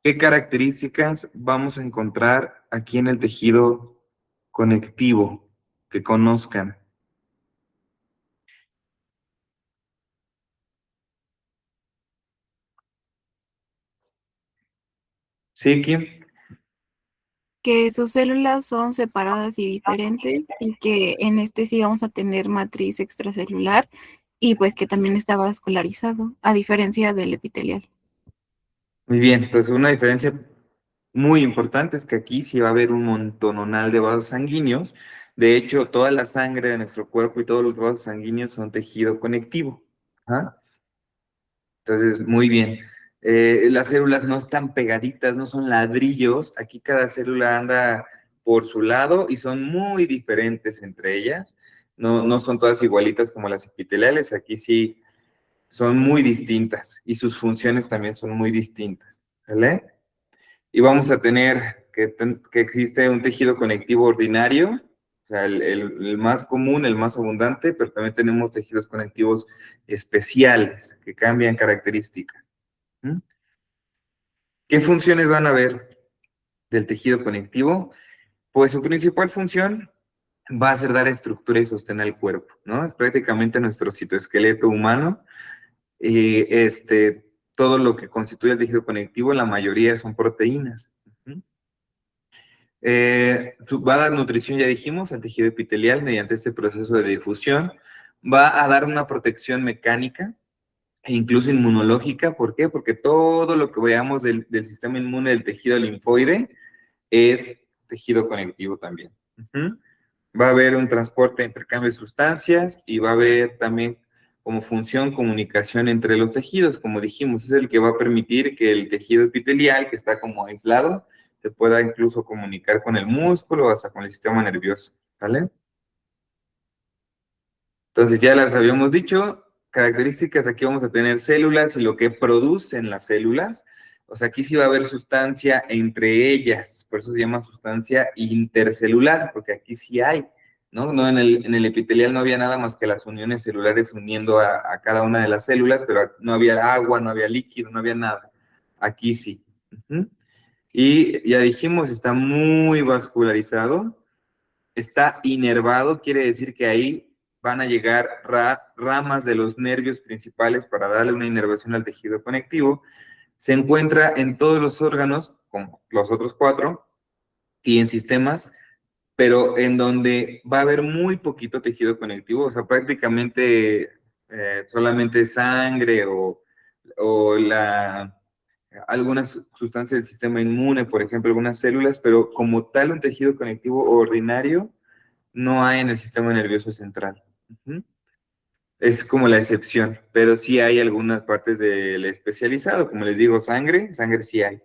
¿Qué características vamos a encontrar aquí en el tejido conectivo que conozcan? ¿Sí, Kim? Que sus células son separadas y diferentes y que en este sí vamos a tener matriz extracelular y pues que también está vascularizado, a diferencia del epitelial. Muy bien, pues una diferencia muy importante es que aquí sí va a haber un montononal de vasos sanguíneos. De hecho, toda la sangre de nuestro cuerpo y todos los vasos sanguíneos son tejido conectivo. Ajá. Entonces, muy bien. Las células no están pegaditas, no son ladrillos. Aquí cada célula anda por su lado y son muy diferentes entre ellas. No, no son todas igualitas como las epiteliales. Aquí sí son muy distintas y sus funciones también son muy distintas. ¿Vale? Y vamos a tener que existe un tejido conectivo ordinario, o sea, el más común, el más abundante, pero también tenemos tejidos conectivos especiales que cambian características. ¿Mm? ¿Qué funciones van a haber del tejido conectivo? Pues su principal función va a ser dar estructura y sostén al cuerpo, ¿no? Es prácticamente nuestro citoesqueleto humano. Y todo lo que constituye el tejido conectivo, la mayoría son proteínas. ¿Mm? Va a dar nutrición, ya dijimos, al tejido epitelial mediante este proceso de difusión. Va a dar una protección mecánica e incluso inmunológica. ¿Por qué? Porque todo lo que veamos del sistema inmune del tejido linfoide es tejido conectivo también. Ujú. Va a haber un transporte, intercambio de sustancias y va a haber también como función comunicación entre los tejidos, como dijimos, es el que va a permitir que el tejido epitelial, que está como aislado, se pueda incluso comunicar con el músculo o hasta con el sistema nervioso, ¿vale? Entonces ya las habíamos dicho, características, aquí vamos a tener células y lo que producen las células. O sea, aquí sí va a haber sustancia entre ellas, por eso se llama sustancia intercelular, porque aquí sí hay, ¿no? No en el epitelial no había nada más que las uniones celulares uniendo a cada una de las células, pero no había agua, no había líquido, no había nada. Aquí sí. Ujú. Y ya dijimos, está muy vascularizado, está inervado, quiere decir que ahí van a llegar ramas de los nervios principales para darle una inervación al tejido conectivo. Se encuentra en todos los órganos, como los otros cuatro, y en sistemas, pero en donde va a haber muy poquito tejido conectivo, o sea, prácticamente solamente sangre o algunas sustancias del sistema inmune, por ejemplo, algunas células, pero como tal un tejido conectivo ordinario no hay en el sistema nervioso central. Ujú. Es como la excepción, pero sí hay algunas partes del especializado, como les digo, sangre sí hay.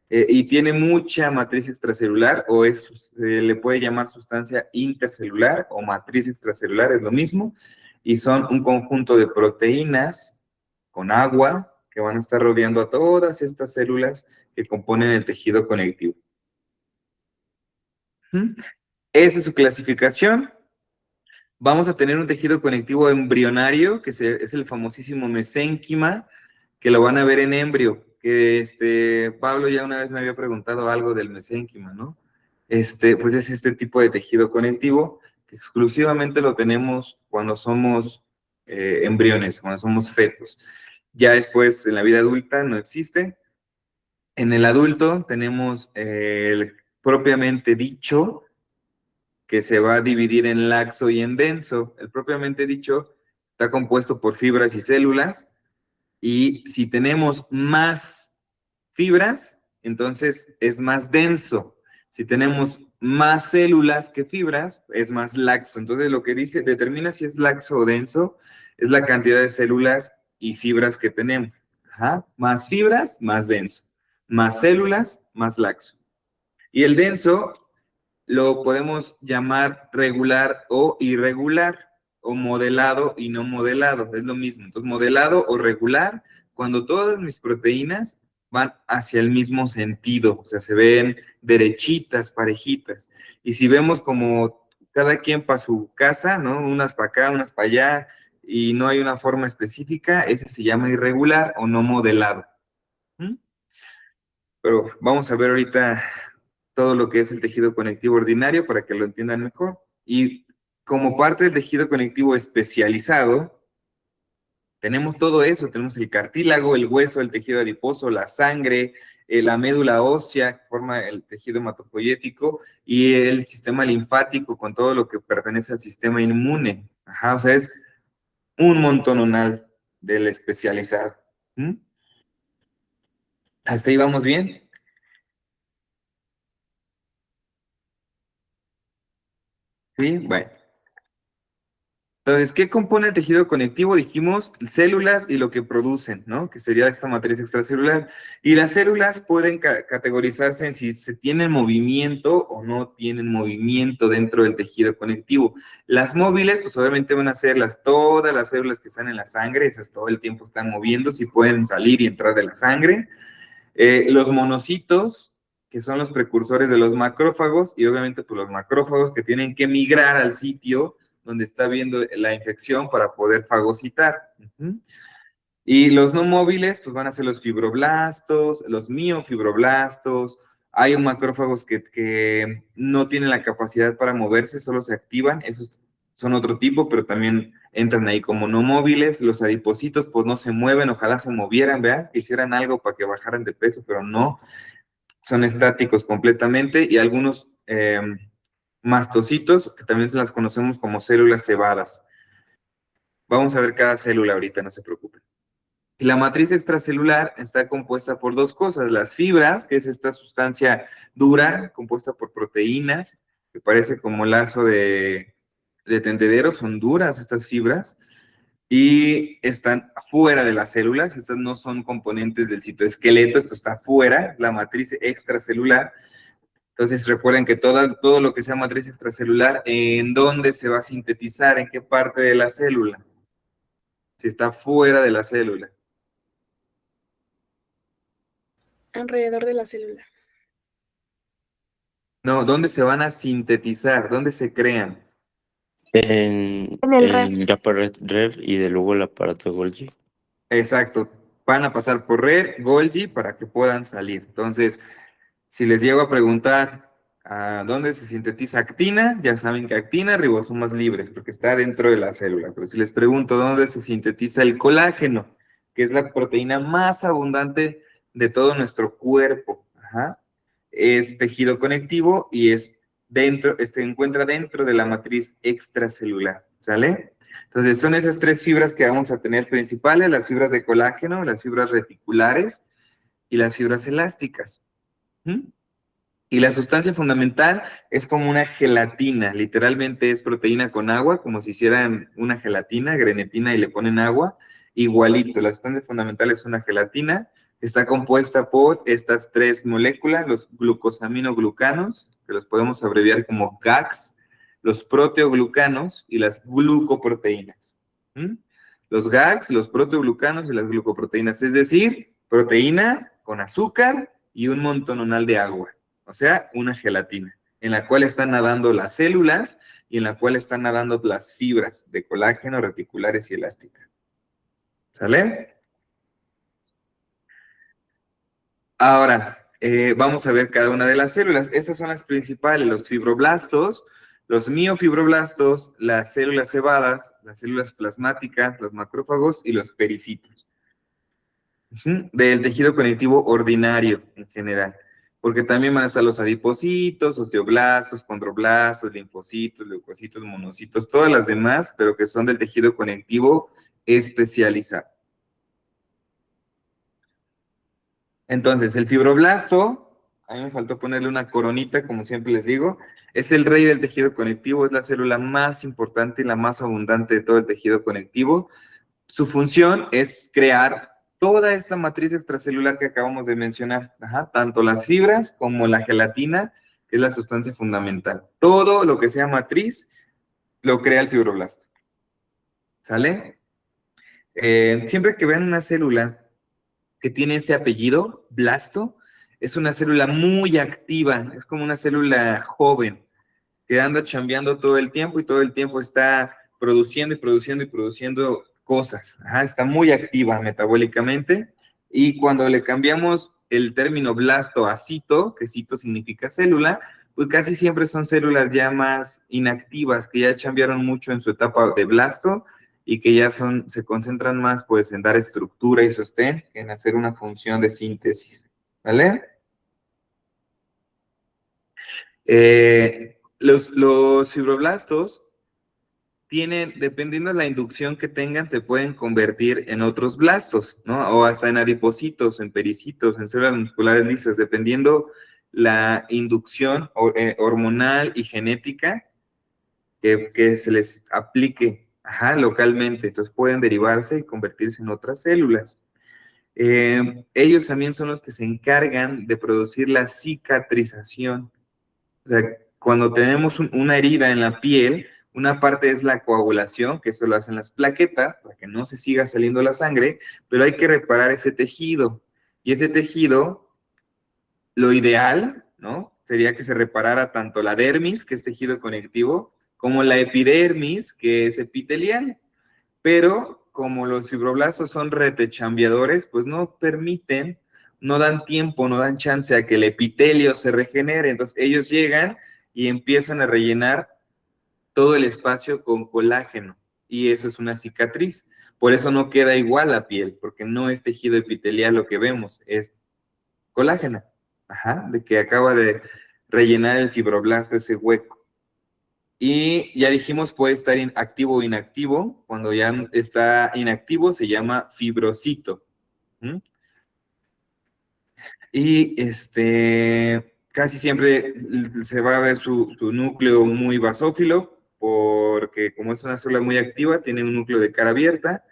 Y tiene mucha matriz extracelular o se le puede llamar sustancia intercelular o matriz extracelular, es lo mismo, y son un conjunto de proteínas con agua que van a estar rodeando a todas estas células que componen el tejido conectivo. Ujú. Esa es su clasificación. Vamos a tener un tejido conectivo embrionario, que es el famosísimo mesénquima, que lo van a ver en embrio, que Pablo ya una vez me había preguntado algo del mesénquima, ¿no? Pues es este tipo de tejido conectivo que exclusivamente lo tenemos cuando somos embriones, cuando somos fetos. Ya después, en la vida adulta, no existe. En el adulto tenemos el propiamente dicho, que se va a dividir en laxo y en denso. El propiamente dicho está compuesto por fibras y células, y si tenemos más fibras, entonces es más denso. Si tenemos más células que fibras, es más laxo. Entonces lo que dice, determina si es laxo o denso, es la cantidad de células y fibras que tenemos. Ajá. Más fibras, más denso. Más células, más laxo. Y el denso lo podemos llamar regular o irregular, o modelado y no modelado, es lo mismo. Entonces, modelado o regular, cuando todas mis proteínas van hacia el mismo sentido, o sea, se ven derechitas, parejitas. Y si vemos como cada quien para su casa, ¿no? Unas para acá, unas para allá, y no hay una forma específica, ese se llama irregular o no modelado. ¿Mm? pero vamos a ver ahorita todo lo que es el tejido conectivo ordinario para que lo entiendan mejor. Y como parte del tejido conectivo especializado, tenemos todo eso, tenemos el cartílago, el hueso, el tejido adiposo, la sangre, la médula ósea, que forma el tejido hematopoyético, y el sistema linfático con todo lo que pertenece al sistema inmune. Ajá, o sea, es un montononal del especializado. ¿Mm? ¿Hasta ahí vamos bien? Sí, bueno. Entonces, ¿qué compone el tejido conectivo? Dijimos células y lo que producen, ¿no? Que sería esta matriz extracelular. Y las células pueden categorizarse en si se tienen movimiento o no tienen movimiento dentro del tejido conectivo. Las móviles, pues obviamente van a ser todas las células que están en la sangre, esas todo el tiempo están moviendo, si pueden salir y entrar de la sangre. Los monocitos, que son los precursores de los macrófagos, y obviamente pues los macrófagos que tienen que migrar al sitio donde está viendo la infección para poder fagocitar. Y los no móviles, pues van a ser los fibroblastos, los miofibroblastos. Hay macrófagos que no tienen la capacidad para moverse, solo se activan, esos son otro tipo, pero también entran ahí como no móviles. Los adipocitos, pues no se mueven, ojalá se movieran, ¿verdad? Hicieran algo para que bajaran de peso, pero no, son estáticos completamente. Y algunos mastocitos, que también se las conocemos como células cebadas. Vamos a ver cada célula ahorita, no se preocupen. Y la matriz extracelular está compuesta por dos cosas, las fibras, que es esta sustancia dura, compuesta por proteínas, que parece como lazo de tendedero, son duras estas fibras, y están fuera de las células, estas no son componentes del citoesqueleto, esto está fuera, la matriz extracelular. Entonces recuerden que todo lo que sea matriz extracelular, ¿en dónde se va a sintetizar? ¿En qué parte de la célula? Si está fuera de la célula. Alrededor de la célula. No, ¿dónde se van a sintetizar? ¿Dónde se crean? En el red. En la pared red y de luego el aparato Golgi. Exacto. Van a pasar por red, Golgi, para que puedan salir. Entonces, si les llego a preguntar a dónde se sintetiza actina, ya saben que actina, ribosomas libres, porque está dentro de la célula. Pero si les pregunto dónde se sintetiza el colágeno, que es la proteína más abundante de todo nuestro cuerpo, ajá, es tejido conectivo y se encuentra dentro de la matriz extracelular, ¿sale? Entonces son esas tres fibras que vamos a tener principales, las fibras de colágeno, las fibras reticulares y las fibras elásticas. ¿Mm? Y la sustancia fundamental es como una gelatina, literalmente es proteína con agua, como si hicieran una gelatina, grenetina y le ponen agua, igualito. La sustancia fundamental es una gelatina, está compuesta por estas tres moléculas, los glucosaminoglucanos, que los podemos abreviar como GAGs, los proteoglucanos y las glucoproteínas. ¿Mm? Los GAGs, los proteoglucanos y las glucoproteínas, es decir, proteína con azúcar y un montononal de agua. O sea, una gelatina, en la cual están nadando las células y en la cual están nadando las fibras de colágeno, reticulares y elásticas. ¿Sale? Ahora, vamos a ver cada una de las células. Estas son las principales, los fibroblastos, los miofibroblastos, las células cebadas, las células plasmáticas, los macrófagos y los pericitos. Del tejido conectivo ordinario en general, porque también van a estar los adipocitos, osteoblastos, condroblastos, linfocitos, leucocitos, monocitos, todas las demás, pero que son del tejido conectivo especializado. Entonces, el fibroblasto, a mí me faltó ponerle una coronita, como siempre les digo, es el rey del tejido conectivo, es la célula más importante y la más abundante de todo el tejido conectivo. Su función es crear toda esta matriz extracelular que acabamos de mencionar, ajá, tanto las fibras como la gelatina, que es la sustancia fundamental. Todo lo que sea matriz lo crea el fibroblasto. ¿Sale? Siempre que vean una célula que tiene ese apellido, blasto, es una célula muy activa, es como una célula joven, que anda chambeando todo el tiempo y todo el tiempo está produciendo y produciendo y produciendo cosas. Ajá, está muy activa metabólicamente y cuando le cambiamos el término blastoacito, que cito significa célula, pues casi siempre son células ya más inactivas, que ya cambiaron mucho en su etapa de blasto y que ya se concentran más pues en dar estructura y sostén que en hacer una función de síntesis, ¿vale? Los fibroblastos tienen, dependiendo de la inducción que tengan, se pueden convertir en otros blastos, ¿no? O hasta en adipocitos, en pericitos, en células musculares lisas, dependiendo la inducción hormonal y genética que se les aplique localmente. Entonces pueden derivarse y convertirse en otras células. Ellos también son los que se encargan de producir la cicatrización. O sea, cuando tenemos una herida en la piel, una parte es la coagulación, que eso lo hacen las plaquetas, para que no se siga saliendo la sangre, pero hay que reparar ese tejido. Y ese tejido, lo ideal, ¿no? Sería que se reparara tanto la dermis, que es tejido conectivo, como la epidermis, que es epitelial. Pero como los fibroblastos son retechambiadores, pues no permiten, no dan tiempo, no dan chance a que el epitelio se regenere. Entonces ellos llegan y empiezan a rellenar todo el espacio con colágeno. Y eso es una cicatriz. Por eso no queda igual la piel, porque no es tejido epitelial lo que vemos, es colágeno. De que acaba de rellenar el fibroblasto ese hueco. Y ya dijimos, puede estar activo o inactivo. Cuando ya está inactivo se llama fibrocito. Y casi siempre se va a ver su núcleo muy basófilo, porque como es una célula muy activa, tiene un núcleo de cara abierta.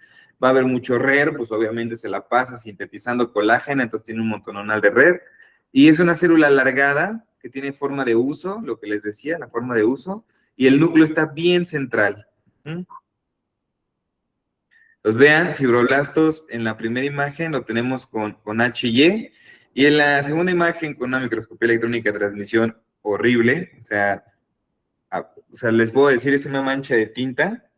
Va a haber mucho RER, pues obviamente se la pasa sintetizando colágeno, entonces tiene un montonal de RER. Y es una célula alargada que tiene forma de uso, lo que les decía, la forma de uso, y el núcleo está bien central. Los vean, fibroblastos en la primera imagen lo tenemos con HY, y en la segunda imagen con una microscopía electrónica de transmisión horrible, o sea, les puedo decir, es una mancha de tinta,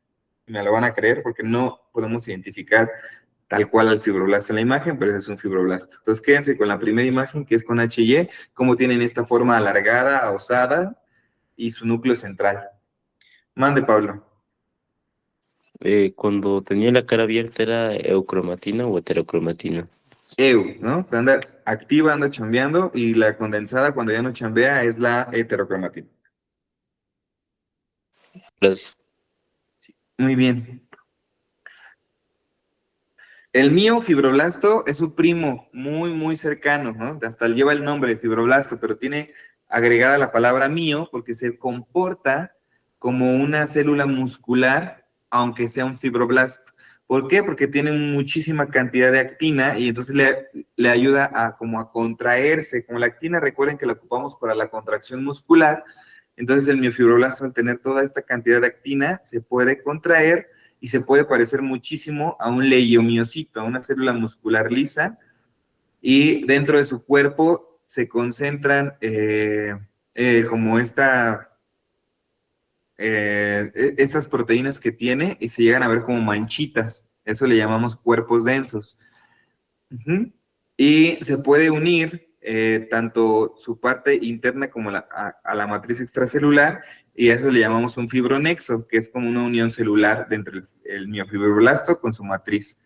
y me lo van a creer porque no podemos identificar tal cual al fibroblasto en la imagen, pero ese es un fibroblasto. Entonces quédense con la primera imagen, que es con HY, cómo tienen esta forma alargada, osada, y su núcleo central. Mande, Pablo. Cuando tenía la cara abierta, ¿era eucromatina o heterocromatina? ¿No? Anda activa, anda chambeando, y la condensada, cuando ya no chambea, es la heterocromatina. Gracias. Muy bien. El miofibroblasto es su primo muy, muy cercano, ¿no? Hasta lleva el nombre de fibroblasto, pero tiene agregada la palabra mio porque se comporta como una célula muscular, aunque sea un fibroblasto. ¿Por qué? Porque tiene muchísima cantidad de actina y entonces le ayuda a como a contraerse. Como la actina, recuerden que la ocupamos para la contracción muscular, entonces el miofibroblasto, al tener toda esta cantidad de actina, se puede contraer y se puede parecer muchísimo a un leiomiocito, a una célula muscular lisa, y dentro de su cuerpo se concentran como estas proteínas que tiene, y se llegan a ver como manchitas. Eso le llamamos cuerpos densos. Y se puede unir tanto su parte interna como a la matriz extracelular, y a eso le llamamos un fibronexo, que es como una unión celular entre el miofibroblasto con su matriz.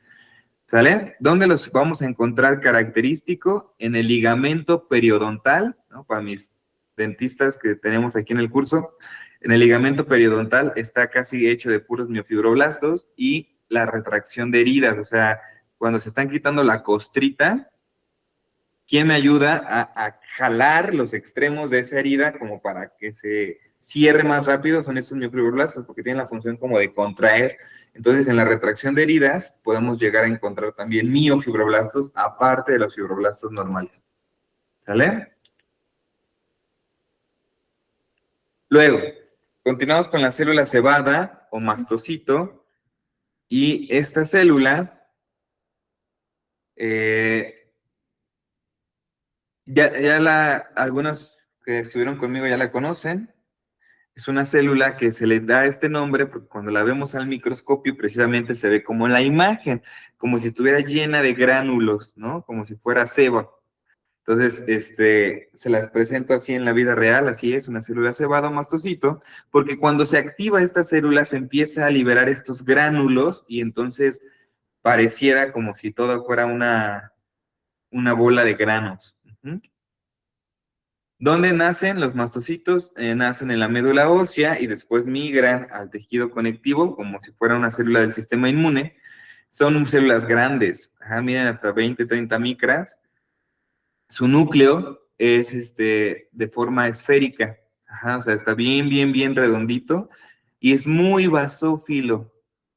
¿Sale? ¿Dónde los vamos a encontrar característico? En el ligamento periodontal, ¿no? Para mis dentistas que tenemos aquí en el curso, en el ligamento periodontal está casi hecho de puros miofibroblastos, y la retracción de heridas, o sea, cuando se están quitando la costrita, ¿quién me ayuda a jalar los extremos de esa herida como para que se cierre más rápido? Son estos miofibroblastos, porque tienen la función como de contraer. Entonces, en la retracción de heridas podemos llegar a encontrar también miofibroblastos, aparte de los fibroblastos normales. ¿Sale? Luego, continuamos con la célula cebada o mastocito, y esta célula algunos que estuvieron conmigo ya la conocen. Es una célula que se le da este nombre porque cuando la vemos al microscopio precisamente se ve como la imagen, como si estuviera llena de gránulos, ¿no? Como si fuera sebo. Entonces, se las presento así en la vida real, así es, una célula cebada o mastocito, porque cuando se activa esta célula se empieza a liberar estos gránulos y entonces pareciera como si todo fuera una bola de granos. Ujú. ¿Dónde nacen los mastocitos? Nacen en la médula ósea y después migran al tejido conectivo como si fuera una célula del sistema inmune. Son células grandes, ajá, miden hasta 20, 30 micras. Su núcleo es de forma esférica, ajá, o sea, está bien, bien, bien redondito y es muy basófilo.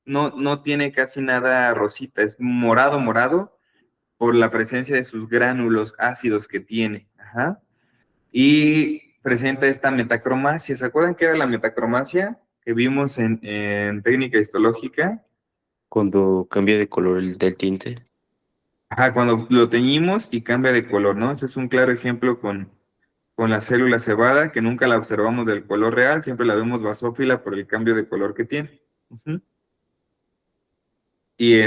No tiene casi nada rosita, es morado, morado por la presencia de sus gránulos ácidos que tiene. Ajá. Y presenta esta metacromasia. ¿Se acuerdan qué era la metacromasia que vimos en técnica histológica? Cuando cambia de color del tinte. Ajá, cuando lo teñimos y cambia de color, ¿no? Este es un claro ejemplo con la célula cebada, que nunca la observamos del color real, siempre la vemos basófila por el cambio de color que tiene. Ujú. Y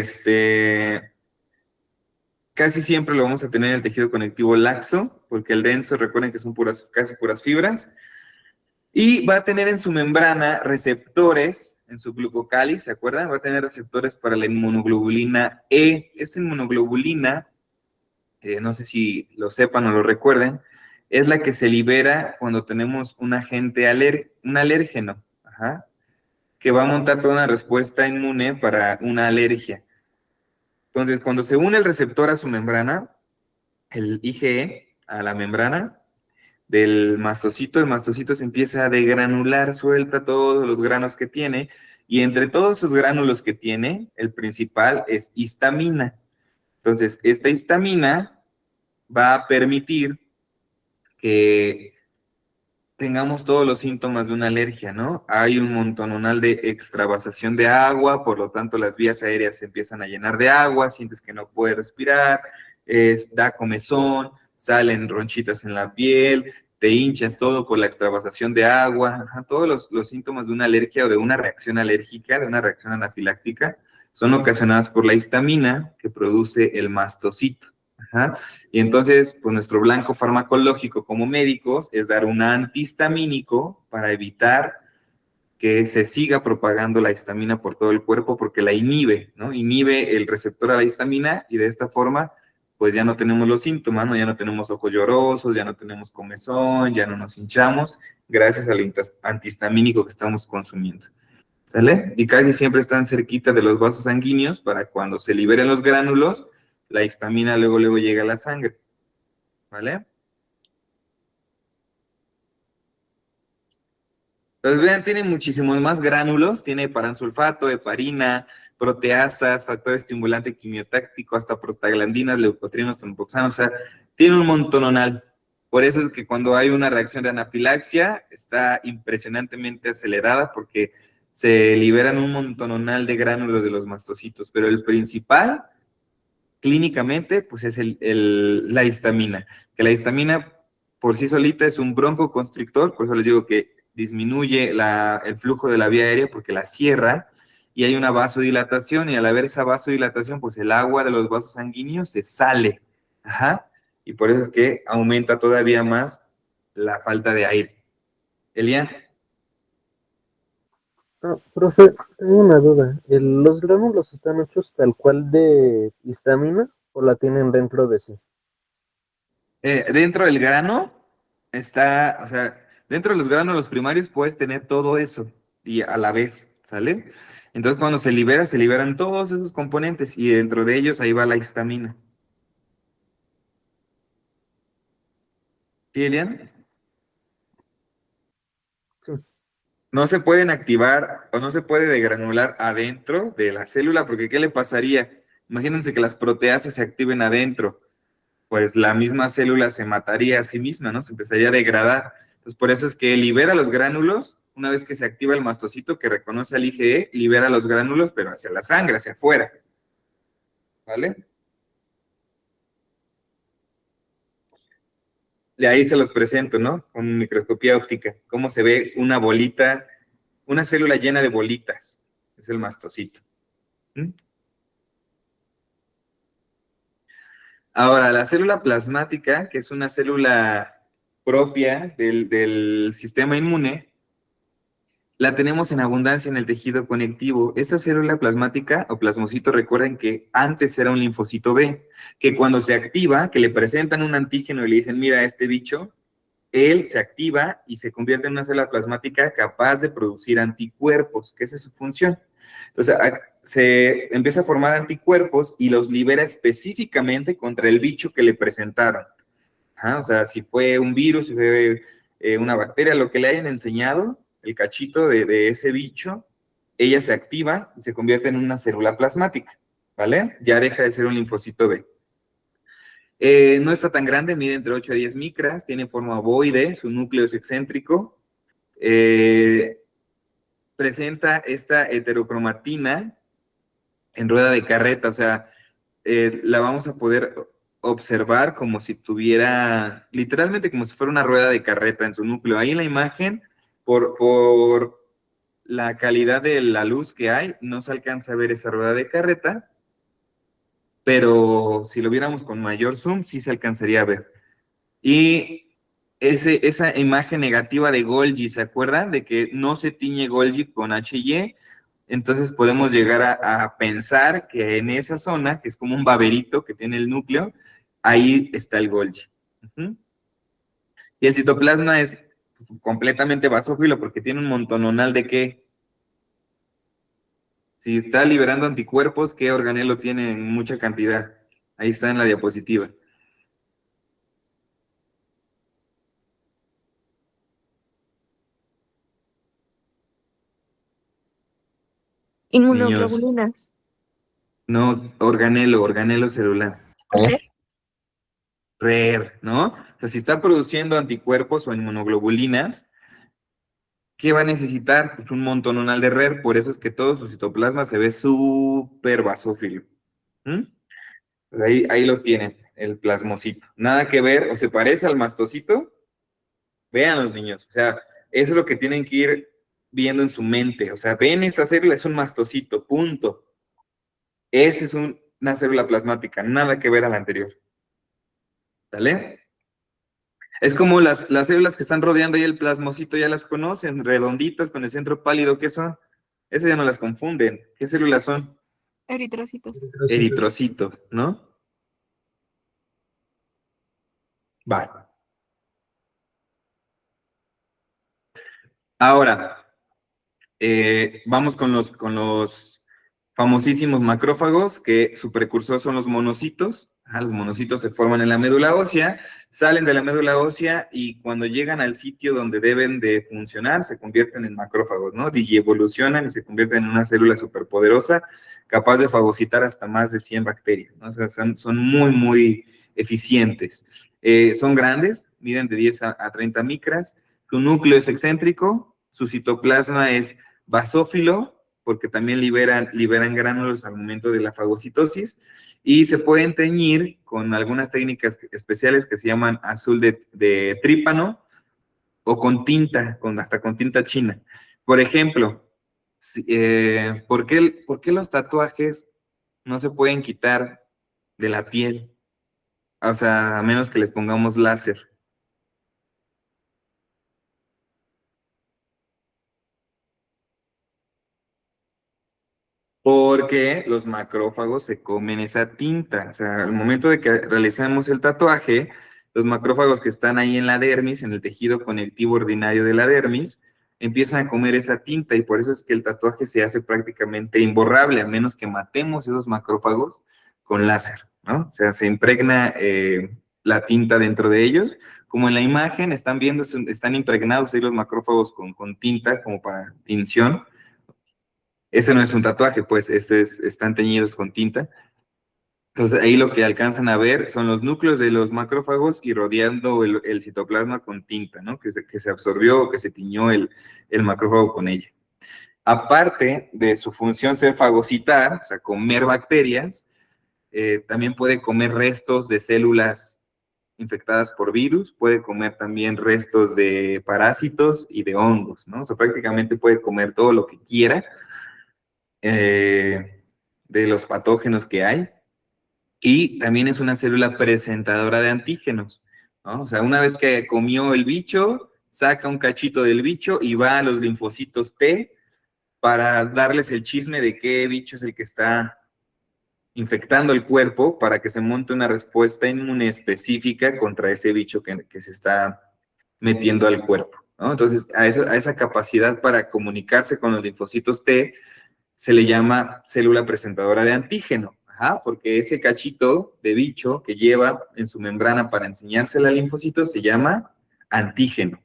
casi siempre lo vamos a tener en el tejido conectivo laxo, porque el denso, recuerden que son casi puras fibras. Y va a tener en su membrana receptores, en su glucocáliz, ¿se acuerdan? Va a tener receptores para la inmunoglobulina E. Esa inmunoglobulina, no sé si lo sepan o lo recuerden, es la que se libera cuando tenemos un agente un alérgeno, ajá, que va a montar toda una respuesta inmune para una alergia. Entonces, cuando se une el receptor a su membrana, el IgE a la membrana, del mastocito, el mastocito se empieza a degranular, suelta todos los granos que tiene, y entre todos esos gránulos que tiene, el principal es histamina. Entonces, esta histamina va a permitir que tengamos todos los síntomas de una alergia, ¿no? Hay un montonal de extravasación de agua, por lo tanto las vías aéreas se empiezan a llenar de agua, sientes que no puedes respirar, da comezón, salen ronchitas en la piel, te hinchas todo por la extravasación de agua, ajá, todos los síntomas de una alergia o de una reacción alérgica, de una reacción anafiláctica, son ocasionadas por la histamina que produce el mastocito. Ajá. Y entonces, pues nuestro blanco farmacológico como médicos es dar un antihistamínico para evitar que se siga propagando la histamina por todo el cuerpo porque la inhibe, ¿no? Inhibe el receptor a la histamina y de esta forma, pues ya no tenemos los síntomas, ¿no? Ya no tenemos ojos llorosos, ya no tenemos comezón, ya no nos hinchamos, gracias al antihistamínico que estamos consumiendo. ¿Sale? Y casi siempre están cerquita de los vasos sanguíneos para cuando se liberen los gránulos, la histamina luego llega a la sangre. ¿Vale? Entonces, vean, tiene muchísimos más gránulos, tiene paransulfato, heparina, proteasas, factor estimulante quimiotáctico, hasta prostaglandinas, leucotrienos, tromboxanos, o sea, tiene un montonal. Por eso es que cuando hay una reacción de anafilaxia, está impresionantemente acelerada porque se liberan un montonal de gránulos de los mastocitos, pero el principal, clínicamente, pues es la histamina, que la histamina por sí solita es un broncoconstrictor, por eso les digo que disminuye el flujo de la vía aérea porque la cierra y hay una vasodilatación y al haber esa vasodilatación, pues el agua de los vasos sanguíneos se sale. Ajá. Y por eso es que aumenta todavía más la falta de aire. Elian. Ah, profe, tengo una duda. ¿Los gránulos están hechos tal cual de histamina o la tienen dentro de sí? Dentro del grano está, o sea, dentro de los gránulos primarios puedes tener todo eso y a la vez, ¿sale? Entonces cuando se liberan todos esos componentes y dentro de ellos ahí va la histamina. ¿Sí, Elian? Sí. No se pueden activar o no se puede degranular adentro de la célula porque ¿qué le pasaría? Imagínense que las proteasas se activen adentro, pues la misma célula se mataría a sí misma, ¿no? Se empezaría a degradar. Entonces, por eso es que libera los gránulos, una vez que se activa el mastocito que reconoce al IgE, libera los gránulos, pero hacia la sangre, hacia afuera. ¿Vale? De ahí se los presento, ¿no? Con microscopía óptica, cómo se ve una bolita, una célula llena de bolitas. Es el mastocito. ¿Mm? Ahora, la célula plasmática, que es una célula propia del sistema inmune, la tenemos en abundancia en el tejido conectivo. Esta célula plasmática o plasmocito, recuerden que antes era un linfocito B, que cuando se activa, que le presentan un antígeno y le dicen, mira, este bicho, él se activa y se convierte en una célula plasmática capaz de producir anticuerpos, que esa es su función. Entonces, se empieza a formar anticuerpos y los libera específicamente contra el bicho que le presentaron. Ajá, o sea, si fue un virus, si fue una bacteria, lo que le hayan enseñado, el cachito de ese bicho, ella se activa y se convierte en una célula plasmática, ¿vale? Ya deja de ser un linfocito B. No está tan grande, mide entre 8 a 10 micras, tiene forma ovoide, su núcleo es excéntrico, presenta esta heterocromatina en rueda de carreta, o sea, la vamos a poder observar como si tuviera, literalmente como si fuera una rueda de carreta en su núcleo. Ahí en la imagen, por la calidad de la luz que hay, no se alcanza a ver esa rueda de carreta, pero si lo viéramos con mayor zoom, sí se alcanzaría a ver. Y esa imagen negativa de Golgi, ¿se acuerdan? De que no se tiñe Golgi con HY. Entonces podemos llegar a pensar que en esa zona, que es como un baberito que tiene el núcleo, ahí está el Golgi. Uh-huh. Y el citoplasma es completamente basófilo porque tiene un montononal de qué. Si está liberando anticuerpos, ¿qué organelo tiene en mucha cantidad? Ahí está en la diapositiva. Inmunoglobulinas. No, organelo celular. RER, ¿no? O sea, si está produciendo anticuerpos o inmunoglobulinas, ¿qué va a necesitar? Pues un montononal de RER, por eso es que todo su citoplasma se ve súper basófilo. ¿Mm? Pues ahí lo tienen, el plasmocito. Nada que ver, o se parece al mastocito. Vean los niños, o sea, eso es lo que tienen que ir viendo en su mente. O sea, ven esta célula, es un mastocito, punto. Esa es una célula plasmática, nada que ver a la anterior. ¿Sale? Es como las células que están rodeando ahí el plasmocito, ya las conocen, redonditas con el centro pálido, ¿qué son? Esas ya no las confunden. ¿Qué células son? Eritrocitos. Eritrocitos, ¿no? Va. Ahora, vamos con los famosísimos macrófagos, que su precursor son los monocitos. Los monocitos se forman en la médula ósea, salen de la médula ósea y cuando llegan al sitio donde deben de funcionar, se convierten en macrófagos, ¿no? Digievolucionan y se convierten en una célula superpoderosa, capaz de fagocitar hasta más de 100 bacterias, ¿no? O sea, son muy, muy eficientes. Son grandes, miden de 10 a 30 micras, su núcleo es excéntrico, su citoplasma es basófilo, porque también liberan gránulos al momento de la fagocitosis, y se pueden teñir con algunas técnicas especiales que se llaman azul de trípano, o con tinta, hasta con tinta china. Por ejemplo, ¿por qué los tatuajes no se pueden quitar de la piel? O sea, a menos que les pongamos láser. Porque los macrófagos se comen esa tinta. O sea, al momento de que realizamos el tatuaje, los macrófagos que están ahí en la dermis, en el tejido conectivo ordinario de la dermis, empiezan a comer esa tinta y por eso es que el tatuaje se hace prácticamente imborrable, a menos que matemos esos macrófagos con láser, ¿no? O sea, se impregna la tinta dentro de ellos. Como en la imagen, están viendo, están impregnados ahí los macrófagos con tinta como para tinción. Ese no es un tatuaje, pues, están teñidos con tinta. Entonces, ahí lo que alcanzan a ver son los núcleos de los macrófagos y rodeando el citoplasma con tinta, ¿no? Que se absorbió, que se tiñó el macrófago con ella. Aparte de su función ser fagocitar, o sea, comer bacterias, también puede comer restos de células infectadas por virus, puede comer también restos de parásitos y de hongos, ¿no? O sea, prácticamente puede comer todo lo que quiera de los patógenos que hay. y también es una célula presentadora de antígenos, ¿no? O sea, una vez que comió el bicho, saca un cachito del bicho y va a los linfocitos T para darles el chisme de qué bicho es el que está infectando el cuerpo para que se monte una respuesta inmune específica contra ese bicho que se está metiendo al cuerpo, ¿no? Entonces, a esa capacidad para comunicarse con los linfocitos T se le llama célula presentadora de antígeno, ajá, porque ese cachito de bicho que lleva en su membrana para enseñársela al linfocito se llama antígeno,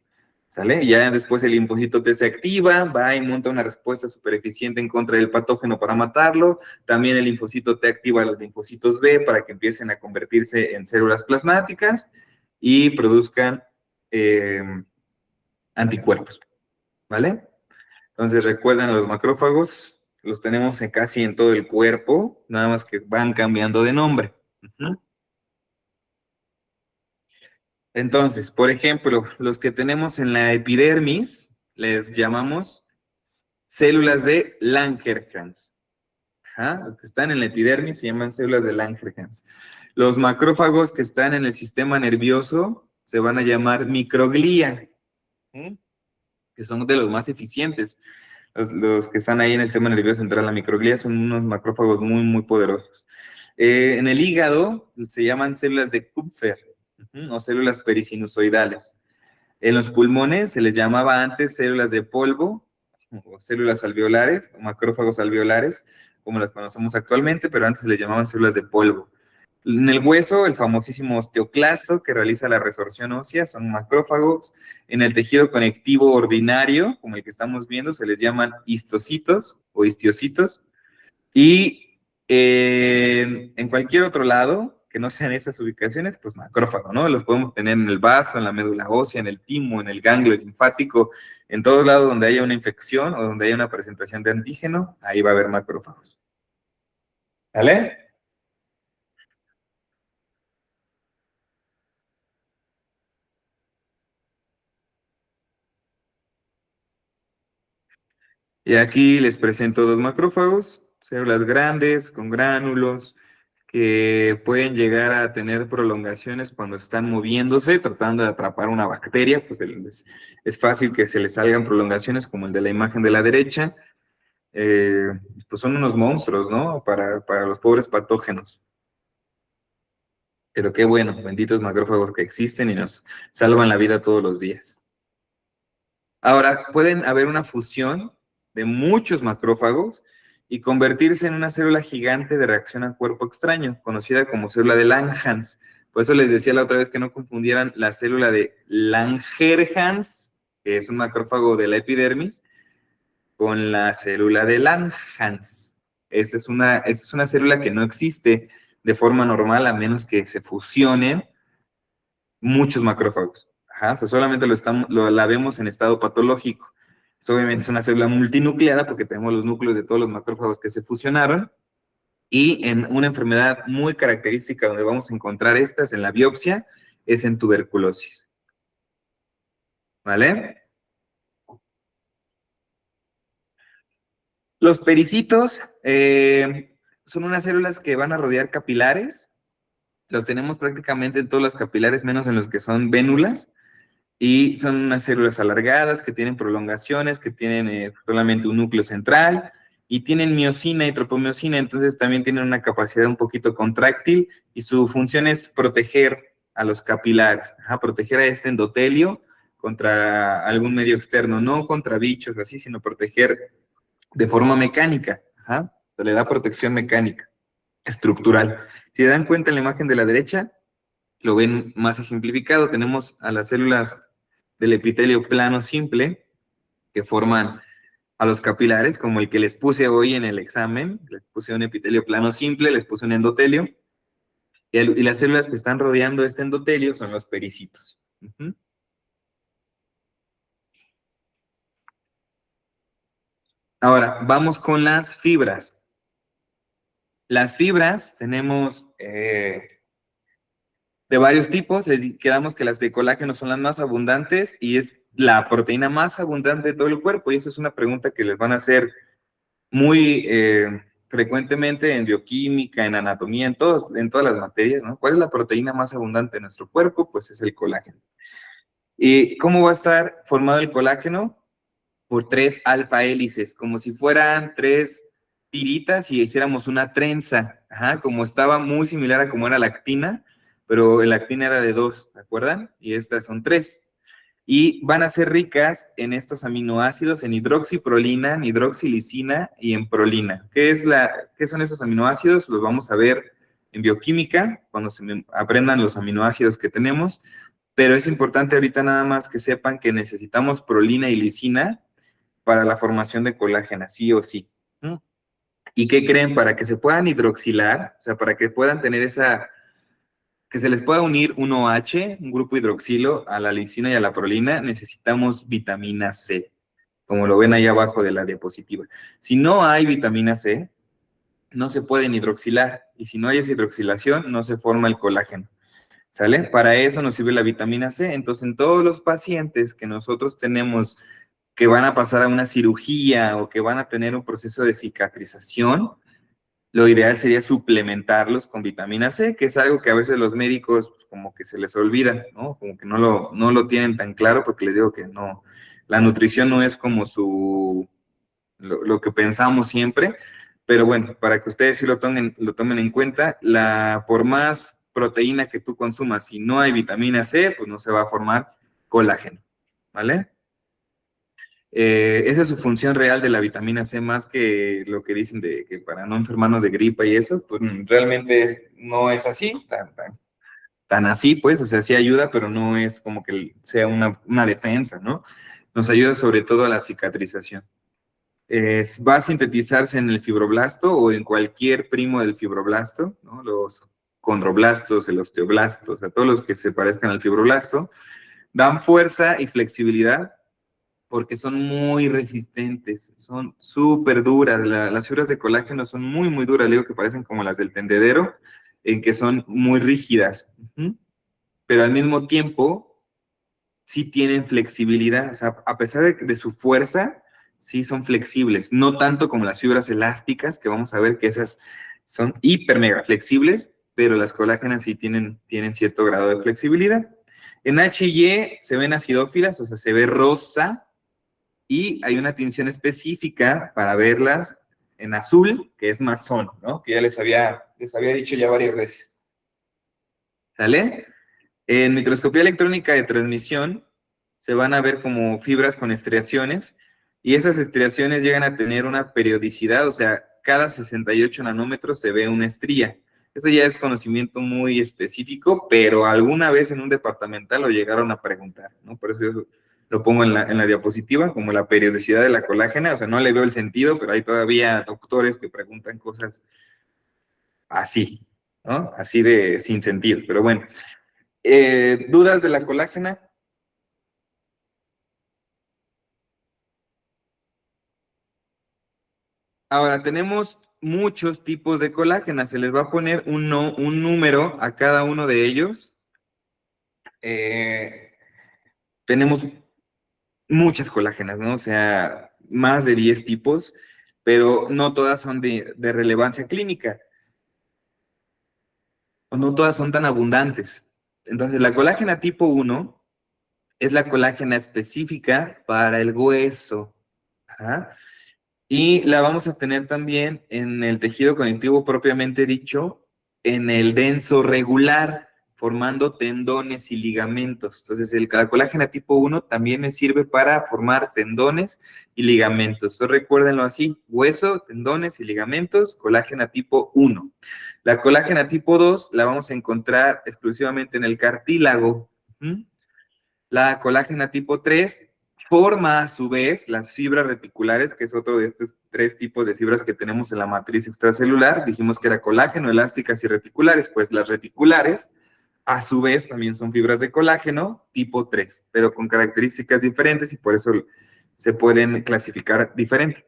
¿sale? Y ya después el linfocito T se activa, va y monta una respuesta súper eficiente en contra del patógeno para matarlo. También el linfocito T activa los linfocitos B para que empiecen a convertirse en células plasmáticas y produzcan anticuerpos, ¿vale? Entonces recuerden, los macrófagos los tenemos casi en todo el cuerpo, nada más que van cambiando de nombre. Entonces, por ejemplo, los que tenemos en la epidermis, les llamamos células de Langerhans. Ajá, los que están en la epidermis se llaman células de Langerhans. Los macrófagos que están en el sistema nervioso se van a llamar microglía, que son de los más eficientes. Los que están ahí en el sistema nervioso central, la microglía, son unos macrófagos muy, muy poderosos. En el hígado se llaman células de Kupfer, o células perisinusoidales. En los pulmones se les llamaba antes células de polvo, o células alveolares, o macrófagos alveolares, como las conocemos actualmente, pero antes se les llamaban células de polvo. En el hueso, el famosísimo osteoclasto que realiza la resorción ósea, son macrófagos. En el tejido conectivo ordinario, como el que estamos viendo, se les llaman histocitos o histiocitos. Y en cualquier otro lado, que no sean esas ubicaciones, pues macrófago, ¿no? Los podemos tener en el vaso, en la médula ósea, en el timo, en el ganglio linfático, en todos lados donde haya una infección o donde haya una presentación de antígeno, ahí va a haber macrófagos. ¿Vale? Y aquí les presento dos macrófagos, células grandes con gránulos que pueden llegar a tener prolongaciones cuando están moviéndose, tratando de atrapar una bacteria, pues es fácil que se les salgan prolongaciones como el de la imagen de la derecha. Pues son unos monstruos, ¿no? Para los pobres patógenos. Pero qué bueno, benditos macrófagos que existen y nos salvan la vida todos los días. Ahora, pueden haber una fusión de muchos macrófagos y convertirse en una célula gigante de reacción a cuerpo extraño, conocida como célula de Langerhans. Por eso les decía la otra vez que no confundieran la célula de Langerhans, que es un macrófago de la epidermis, con la célula de Langerhans. Esa es una célula que no existe de forma normal a menos que se fusionen muchos macrófagos. Ajá, o sea, solamente la vemos en estado patológico. Eso obviamente es una célula multinucleada porque tenemos los núcleos de todos los macrófagos que se fusionaron. Y en una enfermedad muy característica donde vamos a encontrar estas en la biopsia es en tuberculosis. ¿Vale? Los pericitos son unas células que van a rodear capilares. Los tenemos prácticamente en todas las capilares, menos en los que son vénulas. Y son unas células alargadas que tienen prolongaciones, que tienen solamente un núcleo central y tienen miosina y tropomiosina, entonces también tienen una capacidad un poquito contráctil y su función es proteger a los capilares, proteger a este endotelio contra algún medio externo, no contra bichos así, sino proteger de forma mecánica, le da protección mecánica, estructural. Si se dan cuenta en la imagen de la derecha, lo ven más ejemplificado, tenemos a las células del epitelio plano simple que forman a los capilares, como el que les puse hoy en el examen, les puse un epitelio plano simple, les puse un endotelio, y las células que están rodeando este endotelio son los pericitos. Ahora, vamos con las fibras. Las fibras tenemos de varios tipos, les quedamos que las de colágeno son las más abundantes y es la proteína más abundante de todo el cuerpo, y eso es una pregunta que les van a hacer muy frecuentemente en bioquímica, en anatomía, en todas las materias, ¿no? ¿Cuál es la proteína más abundante en nuestro cuerpo? Pues es el colágeno. ¿Y cómo va a estar formado el colágeno? Por 3 alfa hélices, como si fueran 3 tiritas y hiciéramos una trenza, ajá, como estaba muy similar a como era la actina, pero la actina era de 2, ¿se acuerdan? Y estas son 3. Y van a ser ricas en estos aminoácidos, en hidroxiprolina, en hidroxilisina y en prolina. ¿Qué son esos aminoácidos? Los vamos a ver en bioquímica, cuando aprendan los aminoácidos que tenemos, pero es importante ahorita nada más que sepan que necesitamos prolina y lisina para la formación de colágeno, sí o sí. ¿Y qué creen? Para que se puedan hidroxilar, o sea, para que puedan tener que se les pueda unir un OH, un grupo hidroxilo, a la lisina y a la prolina, necesitamos vitamina C, como lo ven ahí abajo de la diapositiva. Si no hay vitamina C, no se pueden hidroxilar, y si no hay esa hidroxilación, no se forma el colágeno, ¿sale? Para eso nos sirve la vitamina C. Entonces, en todos los pacientes que nosotros tenemos que van a pasar a una cirugía o que van a tener un proceso de cicatrización, lo ideal sería suplementarlos con vitamina C, que es algo que a veces los médicos pues, como que se les olvida, ¿no? Como que no lo tienen tan claro porque les digo que no, la nutrición no es como lo que pensamos siempre, pero bueno, para que ustedes sí lo tomen en cuenta, por más proteína que tú consumas, si no hay vitamina C, pues no se va a formar colágeno, ¿vale? Esa es su función real de la vitamina C, más que lo que dicen de que para no enfermarnos de gripa y eso, pues realmente no es así, tan así, pues, o sea, sí ayuda, pero no es como que sea una defensa, ¿no? Nos ayuda sobre todo a la cicatrización. Va a sintetizarse en el fibroblasto o en cualquier primo del fibroblasto, ¿no? Los condroblastos, el osteoblasto, o sea, todos los que se parezcan al fibroblasto, dan fuerza y flexibilidad porque son muy resistentes, son súper duras. Las fibras de colágeno son muy, muy duras, le digo que parecen como las del tendedero, en que son muy rígidas, pero al mismo tiempo sí tienen flexibilidad, o sea, a pesar de su fuerza, sí son flexibles, no tanto como las fibras elásticas, que vamos a ver que esas son hiper mega flexibles, pero las colágenas sí tienen cierto grado de flexibilidad. En H y E se ven acidófilas, o sea, se ve rosa, y hay una tinción específica para verlas en azul, que es masón, ¿no? Que ya les había dicho ya varias veces. ¿Sale? En microscopía electrónica de transmisión se van a ver como fibras con estriaciones, y esas estriaciones llegan a tener una periodicidad, o sea, cada 68 nanómetros se ve una estría. Eso ya es conocimiento muy específico, pero alguna vez en un departamental lo llegaron a preguntar, ¿no? Por eso yo lo pongo en la diapositiva, como la periodicidad de la colágena, o sea, no le veo el sentido, pero hay todavía doctores que preguntan cosas así, ¿no? Así de sin sentido, pero bueno. ¿Dudas de la colágena? Ahora, tenemos muchos tipos de colágena. Se les va a poner un número a cada uno de ellos. Tenemos muchas colágenas, ¿no? O sea, más de 10 tipos, pero no todas son de relevancia clínica. O no todas son tan abundantes. Entonces, la colágena tipo 1 es la colágena específica para el hueso. Ajá. Y la vamos a tener también en el tejido conectivo propiamente dicho, en el denso regular, formando tendones y ligamentos. Entonces, la colágena tipo 1 también me sirve para formar tendones y ligamentos. Entonces, recuérdenlo así, hueso, tendones y ligamentos, colágena tipo 1. La colágena tipo 2 la vamos a encontrar exclusivamente en el cartílago. La colágena tipo 3 forma a su vez las fibras reticulares, que es otro de estos 3 tipos de fibras que tenemos en la matriz extracelular. Dijimos que era colágeno, elásticas y reticulares, pues las reticulares a su vez también son fibras de colágeno tipo 3, pero con características diferentes y por eso se pueden clasificar diferente.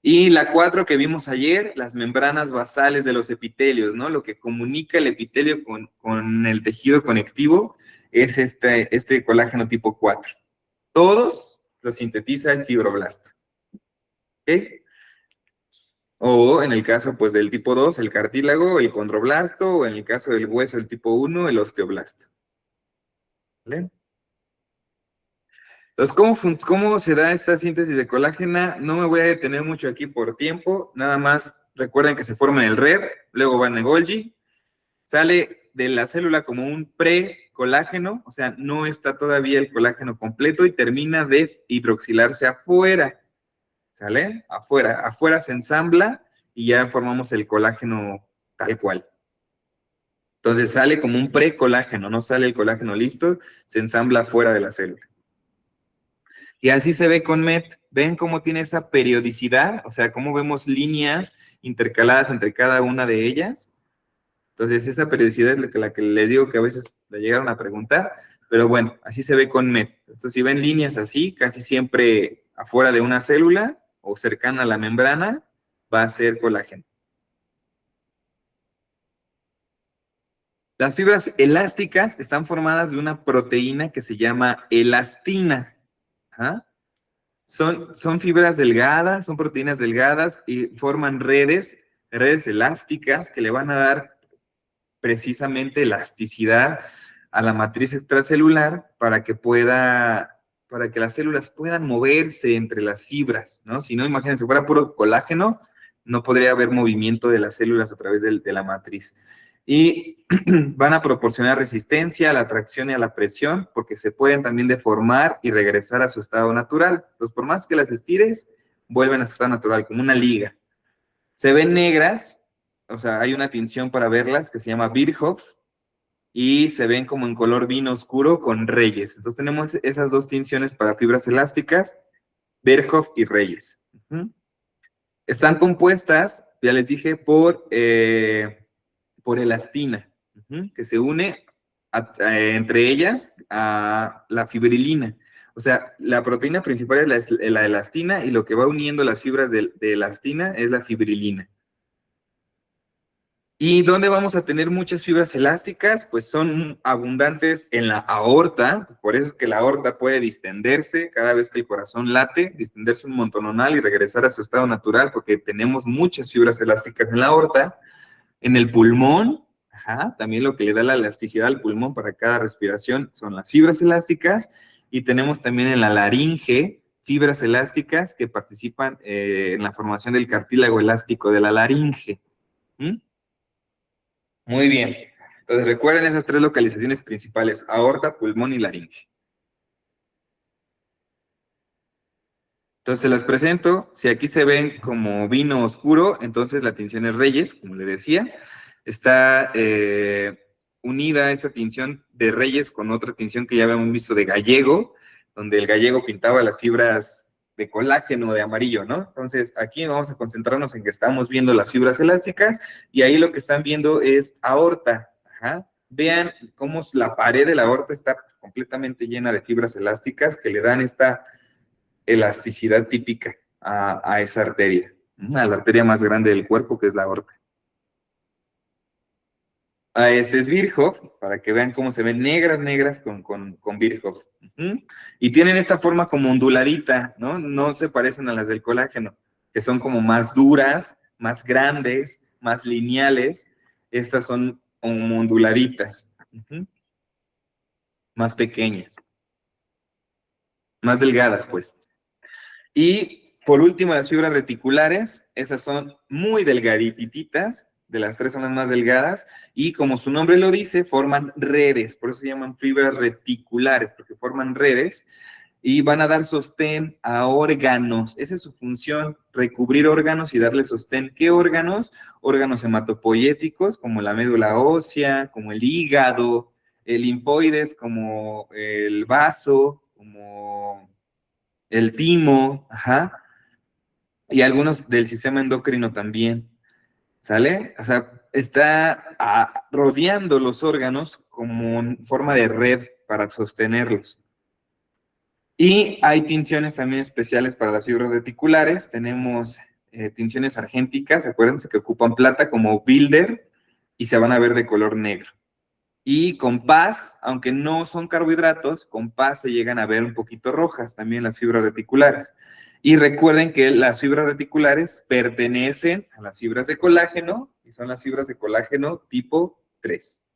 Y la 4 que vimos ayer, las membranas basales de los epitelios, ¿no? Lo que comunica el epitelio con el tejido conectivo es este colágeno tipo 4. Todos los sintetiza el fibroblasto. ¿Ok? O en el caso pues del tipo 2, el cartílago, el condroblasto, o en el caso del hueso, el tipo 1, el osteoblasto. ¿Vale? Entonces, ¿cómo se da esta síntesis de colágena? No me voy a detener mucho aquí por tiempo, nada más recuerden que se forma en el red, luego va en el Golgi, sale de la célula como un precolágeno, o sea, no está todavía el colágeno completo y termina de hidroxilarse afuera, ¿sale? Afuera se ensambla y ya formamos el colágeno tal cual. Entonces sale como un precolágeno, no sale el colágeno listo, se ensambla afuera de la célula. Y así se ve con MET. ¿Ven cómo tiene esa periodicidad? O sea, cómo vemos líneas intercaladas entre cada una de ellas. Entonces, esa periodicidad es la que les digo que a veces le llegaron a preguntar. Pero bueno, así se ve con MET. Entonces, si ven líneas así, casi siempre afuera de una célula o cercana a la membrana, va a ser colágeno. Las fibras elásticas están formadas de una proteína que se llama elastina. ¿Ah? Son fibras delgadas, son proteínas delgadas y forman redes elásticas que le van a dar precisamente elasticidad a la matriz extracelular para que las células puedan moverse entre las fibras, ¿no? Si no, imagínense, si fuera puro colágeno, no podría haber movimiento de las células a través de la matriz. Y van a proporcionar resistencia a la tracción y a la presión, porque se pueden también deformar y regresar a su estado natural. Entonces, por más que las estires, vuelven a su estado natural, como una liga. Se ven negras, o sea, hay una tinción para verlas que se llama Birchhoff, y se ven como en color vino oscuro con Reyes. Entonces, tenemos esas dos tinciones para fibras elásticas, Birchhoff y Reyes. Están compuestas, ya les dije, por elastina, que se une entre ellas a la fibrilina. O sea, la proteína principal es la elastina y lo que va uniendo las fibras de elastina es la fibrilina. ¿Y dónde vamos a tener muchas fibras elásticas? Pues son abundantes en la aorta, por eso es que la aorta puede distenderse cada vez que el corazón late, distenderse un montononal y regresar a su estado natural, porque tenemos muchas fibras elásticas en la aorta. En el pulmón, también lo que le da la elasticidad al pulmón para cada respiración son las fibras elásticas, y tenemos también en la laringe fibras elásticas que participan en la formación del cartílago elástico de la laringe. Muy bien. Entonces recuerden esas tres localizaciones principales: aorta, pulmón y laringe. Entonces las presento. Si aquí se ven como vino oscuro, entonces la tinción es Reyes, como le decía. Está unida esta tinción de Reyes con otra tinción que ya habíamos visto de Gallego, donde el Gallego pintaba las fibras de colágeno de amarillo, ¿no? Entonces aquí vamos a concentrarnos en que estamos viendo las fibras elásticas, y ahí lo que están viendo es aorta. Vean cómo la pared de la aorta está completamente llena de fibras elásticas que le dan esta elasticidad típica a esa arteria, a la arteria más grande del cuerpo, que es la aorta. Este es Birchhoff, para que vean cómo se ven negras con Birchhoff. Y tienen esta forma como onduladita, ¿no? No se parecen a las del colágeno, que son como más duras, más grandes, más lineales. Estas son como onduladitas, más pequeñas, más delgadas, pues. Y por último, las fibras reticulares, esas son muy delgadititas, de las tres son las más delgadas, y como su nombre lo dice, forman redes, por eso se llaman fibras reticulares, porque forman redes, y van a dar sostén a órganos. Esa es su función, recubrir órganos y darle sostén. ¿Qué órganos? Órganos hematopoyéticos, como la médula ósea, como el hígado, el linfoides, como el vaso, como el timo, y algunos del sistema endocrino también, ¿sale? O sea, está rodeando los órganos como en forma de red para sostenerlos. Y hay tinciones también especiales para las fibras reticulares. Tenemos tinciones argénticas, acuérdense que ocupan plata, como Bilder, y se van a ver de color negro. Y con PAS, aunque no son carbohidratos, con PAS se llegan a ver un poquito rojas también las fibras reticulares. Y recuerden que las fibras reticulares pertenecen a las fibras de colágeno, y son las fibras de colágeno tipo 3.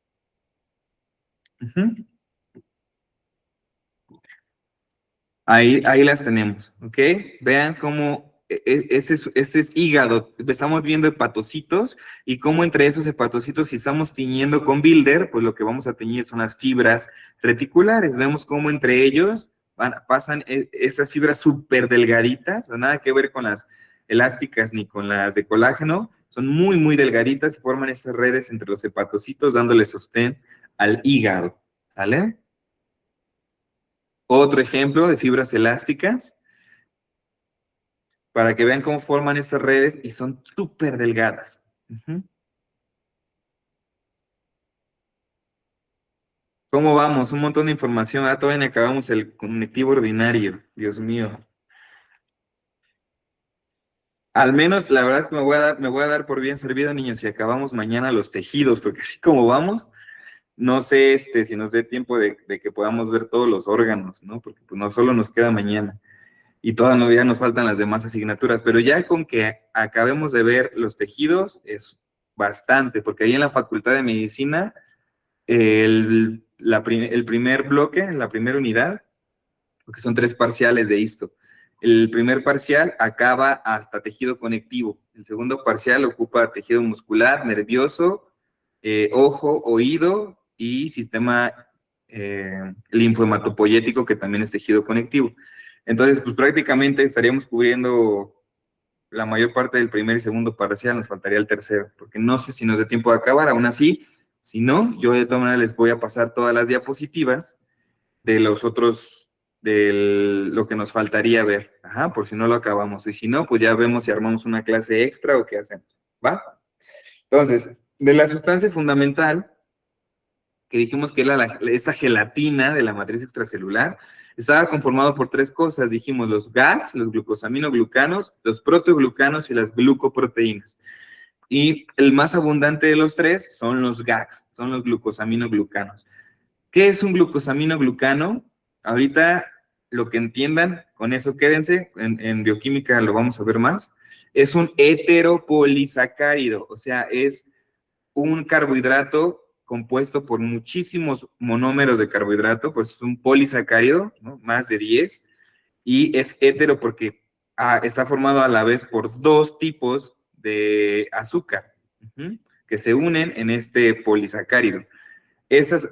Ahí las tenemos, ¿ok? Vean cómo este es hígado. Estamos viendo hepatocitos y cómo entre esos hepatocitos, si estamos tiñendo con Builder, pues lo que vamos a teñir son las fibras reticulares. Vemos cómo entre ellos pasan estas fibras súper delgaditas, nada que ver con las elásticas ni con las de colágeno. Son muy, muy delgaditas y forman estas redes entre los hepatocitos, dándole sostén al hígado, ¿vale? Otro ejemplo de fibras elásticas, para que vean cómo forman estas redes y son súper delgadas. ¿Cómo vamos? Un montón de información. Todavía no acabamos el conectivo ordinario. Dios mío. Al menos, la verdad es que me voy a dar por bien servido, niños, si acabamos mañana los tejidos, porque así como vamos, no sé si nos dé tiempo de que podamos ver todos los órganos, ¿no? Porque pues, no solo nos queda mañana. Y todavía nos faltan las demás asignaturas, pero ya con que acabemos de ver los tejidos es bastante, porque ahí en la Facultad de Medicina, el primer bloque, la primera unidad, porque son 3 parciales de esto, el primer parcial acaba hasta tejido conectivo, el segundo parcial ocupa tejido muscular, nervioso, ojo, oído y sistema linfohematopoyético, que también es tejido conectivo. Entonces, pues prácticamente estaríamos cubriendo la mayor parte del primer y segundo parcial, nos faltaría el tercero, porque no sé si nos dé tiempo de acabar. Aún así, si no, yo de todas maneras les voy a pasar todas las diapositivas de los otros, de lo que nos faltaría ver, por si no lo acabamos, y si no, pues ya vemos si armamos una clase extra o qué hacemos, ¿va? Entonces, de la sustancia fundamental, que dijimos que era esta gelatina de la matriz extracelular, estaba conformado por 3 cosas, dijimos los GAGs, los glucosaminoglucanos, los proteoglucanos y las glucoproteínas. Y el más abundante de los 3 son los GAGs, son los glucosaminoglucanos. ¿Qué es un glucosaminoglucano? Ahorita lo que entiendan, con eso quédense, en bioquímica lo vamos a ver más. Es un heteropolisacárido, o sea, es un carbohidrato compuesto por muchísimos monómeros de carbohidrato, pues es un polisacárido, ¿no? Más de 10, y es hetero porque está formado a la vez por 2 tipos de azúcar, que se unen en este polisacárido. Esos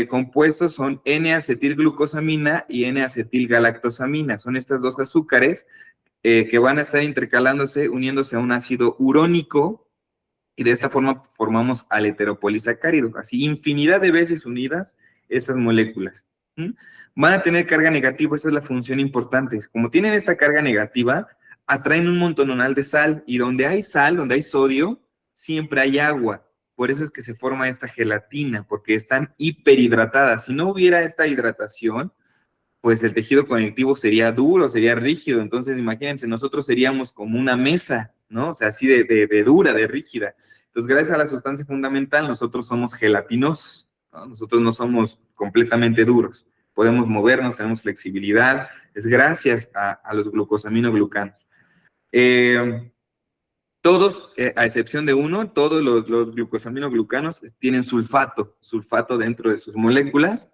compuestos son N-acetilglucosamina y N-acetilgalactosamina. Son estas 2 azúcares que van a estar intercalándose, uniéndose a un ácido urónico, y de esta forma formamos al heteropolisacárido. Así, infinidad de veces unidas estas moléculas. Van a tener carga negativa, esa es la función importante. Como tienen esta carga negativa, atraen un montonal de sal, y donde hay sal, donde hay sodio, siempre hay agua. Por eso es que se forma esta gelatina, porque están hiperhidratadas. Si no hubiera esta hidratación, pues el tejido conectivo sería duro, sería rígido. Entonces, imagínense, nosotros seríamos como una mesa, ¿no? O sea, así de dura, de rígida. Entonces, gracias a la sustancia fundamental, nosotros somos gelatinosos, ¿no? Nosotros no somos completamente duros. Podemos movernos, tenemos flexibilidad. Es gracias a los glucosaminoglucanos. Todos, a excepción de uno, todos los glucosaminoglucanos tienen sulfato dentro de sus moléculas,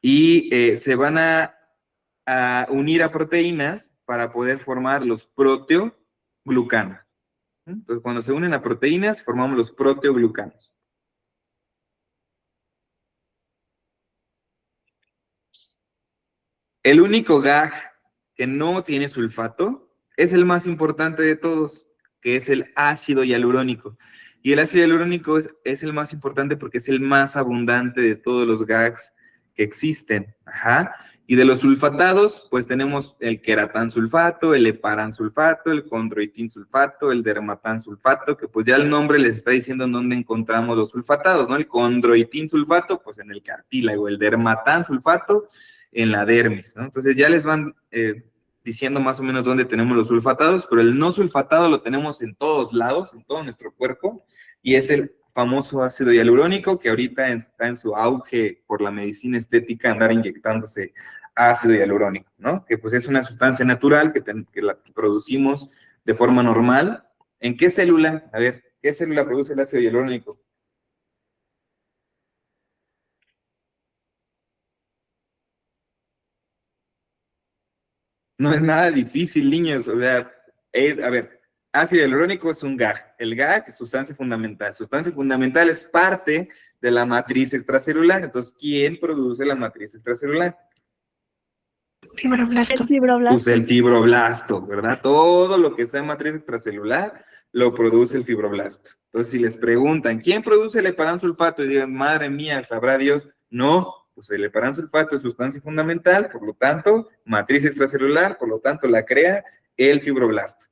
y se van a unir a proteínas para poder formar los proteoglucanos. Entonces, cuando se unen a proteínas, formamos los proteoglucanos. El único GAG que no tiene sulfato es el más importante de todos, que es el ácido hialurónico. Y el ácido hialurónico es el más importante porque es el más abundante de todos los GAGs que existen. Y de los sulfatados, pues tenemos el queratansulfato, el heparansulfato, el condroitinsulfato, el dermatansulfato, que pues ya el nombre les está diciendo en dónde encontramos los sulfatados, ¿no? El condroitinsulfato, pues en el cartílago, el dermatansulfato en la dermis, ¿no? Entonces ya les van diciendo más o menos dónde tenemos los sulfatados, pero el no sulfatado lo tenemos en todos lados, en todo nuestro cuerpo, y es el famoso ácido hialurónico, que ahorita está en su auge por la medicina estética, andar inyectándose ácido hialurónico, ¿no? Que pues es una sustancia natural que la producimos de forma normal. ¿En qué célula? A ver, ¿qué célula produce el ácido hialurónico? No es nada difícil, niños. O sea, a ver, ácido hialurónico es un GAG. El GAG es sustancia fundamental. Sustancia fundamental es parte de la matriz extracelular. Entonces, ¿quién produce la matriz extracelular? Fibroblasto. El fibroblasto. Pues el fibroblasto, ¿verdad? Todo lo que sea matriz extracelular lo produce el fibroblasto. Entonces, si les preguntan, ¿quién produce el heparansulfato? Y digan, madre mía, sabrá Dios. No, pues el heparansulfato es sustancia fundamental, por lo tanto, matriz extracelular, por lo tanto, la crea el fibroblasto.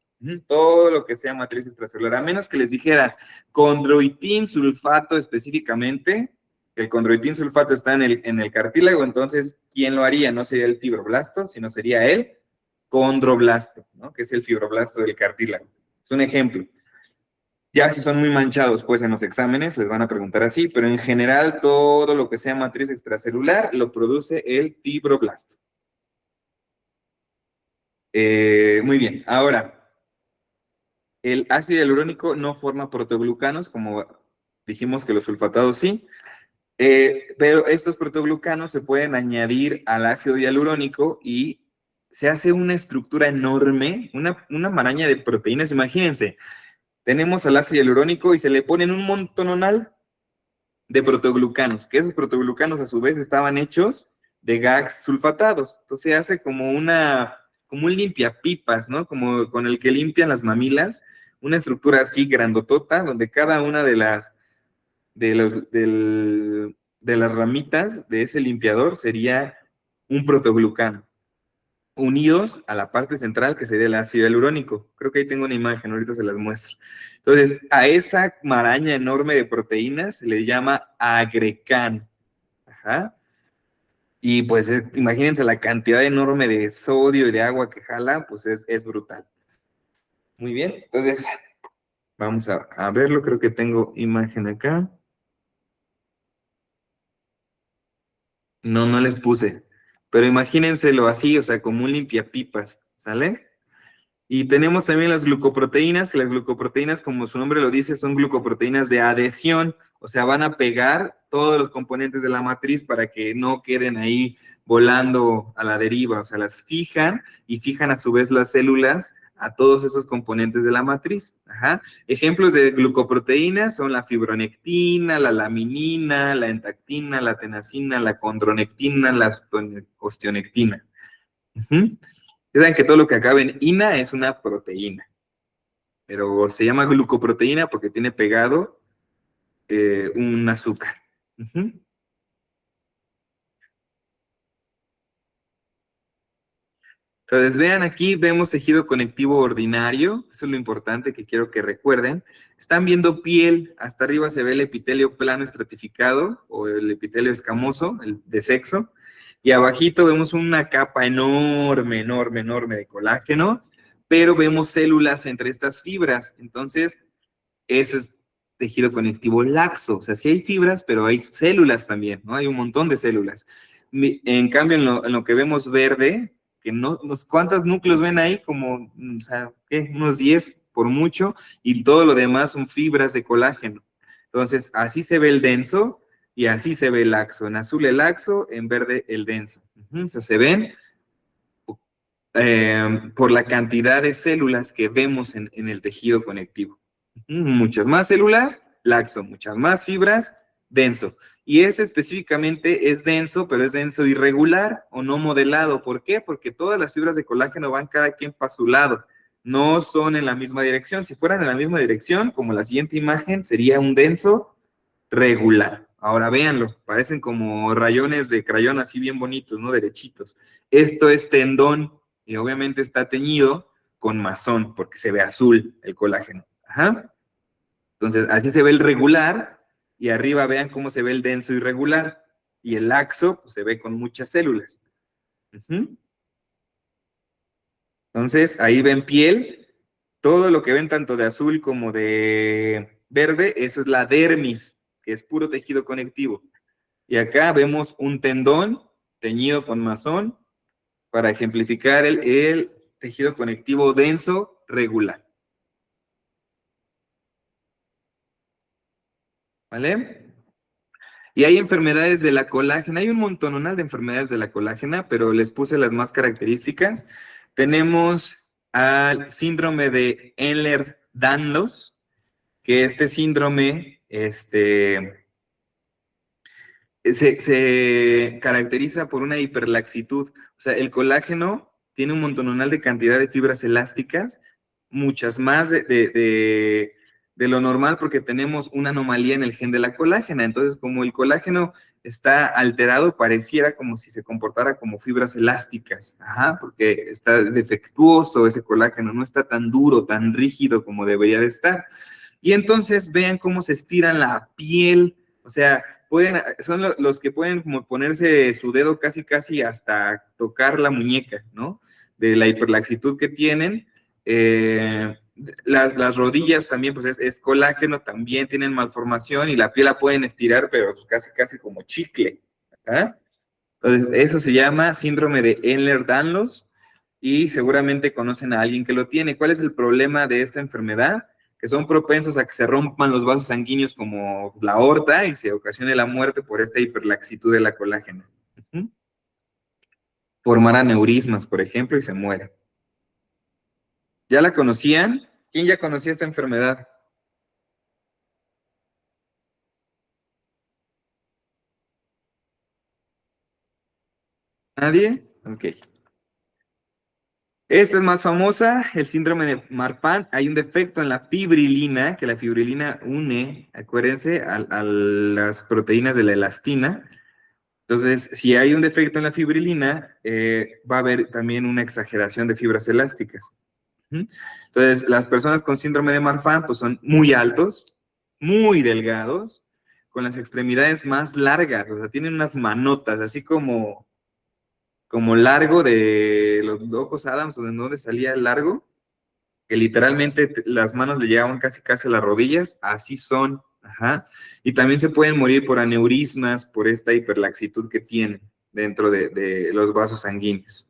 Todo lo que sea matriz extracelular, a menos que les dijera condroitin sulfato específicamente, el condroitin sulfato está en el cartílago, entonces, ¿quién lo haría? No sería el fibroblasto, sino sería el condroblasto, ¿no? Que es el fibroblasto del cartílago. Es un ejemplo. Ya si son muy manchados, pues en los exámenes les van a preguntar así, pero en general todo lo que sea matriz extracelular lo produce el fibroblasto. Muy bien, ahora, el ácido hialurónico no forma proteoglucanos, como dijimos que los sulfatados sí, pero estos protoglucanos se pueden añadir al ácido hialurónico y se hace una estructura enorme, una maraña de proteínas. Imagínense, tenemos al ácido hialurónico y se le ponen un montonal de protoglucanos, que esos protoglucanos a su vez estaban hechos de GAGs sulfatados. Entonces se hace como un limpiapipas, ¿no? Como con el que limpian las mamilas, una estructura así grandotota, donde cada una de las ramitas de ese limpiador sería un protoglucano, unidos a la parte central que sería el ácido hialurónico. Creo que ahí tengo una imagen, ahorita se las muestro. Entonces, a esa maraña enorme de proteínas se le llama agrecan. Ajá. Y pues imagínense la cantidad enorme de sodio y de agua que jala, pues es brutal. Muy bien, entonces vamos a verlo, creo que tengo imagen acá. No les puse. Pero imagínenselo así, o sea, como un limpiapipas, ¿sale? Y tenemos también las glucoproteínas, que las glucoproteínas, como su nombre lo dice, son glucoproteínas de adhesión, o sea, van a pegar todos los componentes de la matriz para que no queden ahí volando a la deriva, o sea, las fijan y fijan a su vez las células a todos esos componentes de la matriz. Ajá. Ejemplos de glucoproteínas son la fibronectina, la laminina, la entactina, la tenasina, la condronectina, la ostionectina. Ya saben que todo lo que acaba en ina es una proteína, pero se llama glucoproteína porque tiene pegado un azúcar. Entonces, vean aquí, vemos tejido conectivo ordinario, eso es lo importante que quiero que recuerden. Están viendo piel, hasta arriba se ve el epitelio plano estratificado, o el epitelio escamoso, el de sexo, y abajito vemos una capa enorme, enorme, enorme de colágeno, pero vemos células entre estas fibras, entonces, eso es tejido conectivo laxo, o sea, sí hay fibras, pero hay células también, ¿no? Hay un montón de células. En cambio, en lo que vemos verde, que no, ¿cuántos núcleos ven ahí? Como, o sea, ¿qué? Unos 10 por mucho, y todo lo demás son fibras de colágeno. Entonces, así se ve el denso, y así se ve el laxo. En azul el laxo, en verde el denso. O sea, se ven por la cantidad de células que vemos en el tejido conectivo. Muchas más células, laxo, muchas más fibras, denso. Y este específicamente es denso, pero es denso irregular o no modelado. ¿Por qué? Porque todas las fibras de colágeno van cada quien para su lado. No son en la misma dirección. Si fueran en la misma dirección, como la siguiente imagen, sería un denso regular. Ahora véanlo, parecen como rayones de crayón así bien bonitos, ¿no? Derechitos. Esto es tendón y obviamente está teñido con masón porque se ve azul el colágeno. Ajá. Entonces, así se ve el regular, y arriba vean cómo se ve el denso irregular, y el laxo pues, se ve con muchas células. Entonces, ahí ven piel, todo lo que ven tanto de azul como de verde, eso es la dermis, que es puro tejido conectivo. Y acá vemos un tendón teñido con masón, para ejemplificar el tejido conectivo denso regular. ¿Vale? Y hay enfermedades de la colágena, hay un montonal de enfermedades de la colágena, pero les puse las más características. Tenemos al síndrome de Ehlers-Danlos, que este síndrome se caracteriza por una hiperlaxitud. O sea, el colágeno tiene un montonal de cantidad de fibras elásticas, muchas más de lo normal porque tenemos una anomalía en el gen de la colágena. Entonces, como el colágeno está alterado, pareciera como si se comportara como fibras elásticas. Ajá, porque está defectuoso ese colágeno, no está tan duro, tan rígido como debería de estar. Y entonces vean cómo se estiran la piel, o sea, son los que pueden como ponerse su dedo casi hasta tocar la muñeca, ¿no? De la hiperlaxitud que tienen. Las rodillas también, pues es colágeno, también tienen malformación y la piel la pueden estirar, pero pues casi como chicle. ¿Ah? Entonces, eso se llama síndrome de Ehlers-Danlos y seguramente conocen a alguien que lo tiene. ¿Cuál es el problema de esta enfermedad? Que son propensos a que se rompan los vasos sanguíneos como la aorta y se ocasione la muerte por esta hiperlaxitud de la colágena. Formar aneurismas, por ejemplo, y se muere. ¿Ya la conocían? ¿Quién ya conocía esta enfermedad? ¿Nadie? Ok. Esta es más famosa, el síndrome de Marfan. Hay un defecto en la fibrilina, que la fibrilina une, acuérdense, a las proteínas de la elastina. Entonces, si hay un defecto en la fibrilina, va a haber también una exageración de fibras elásticas. Entonces, las personas con síndrome de Marfan pues, son muy altos, muy delgados, con las extremidades más largas, o sea, tienen unas manotas, así como largo de los locos Adams, o de donde salía el largo, que literalmente las manos le llegaban casi a las rodillas, así son. Ajá. Y también se pueden morir por aneurismas, por esta hiperlaxitud que tienen dentro de los vasos sanguíneos.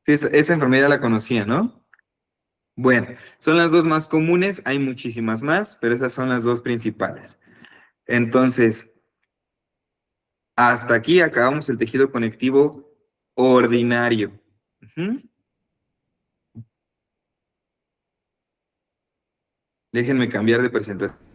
Sí, esa enfermedad la conocía, ¿no? Bueno, son las dos más comunes, hay muchísimas más, pero esas son las dos principales. Entonces, hasta aquí acabamos el tejido conectivo ordinario. Déjenme cambiar de presentación.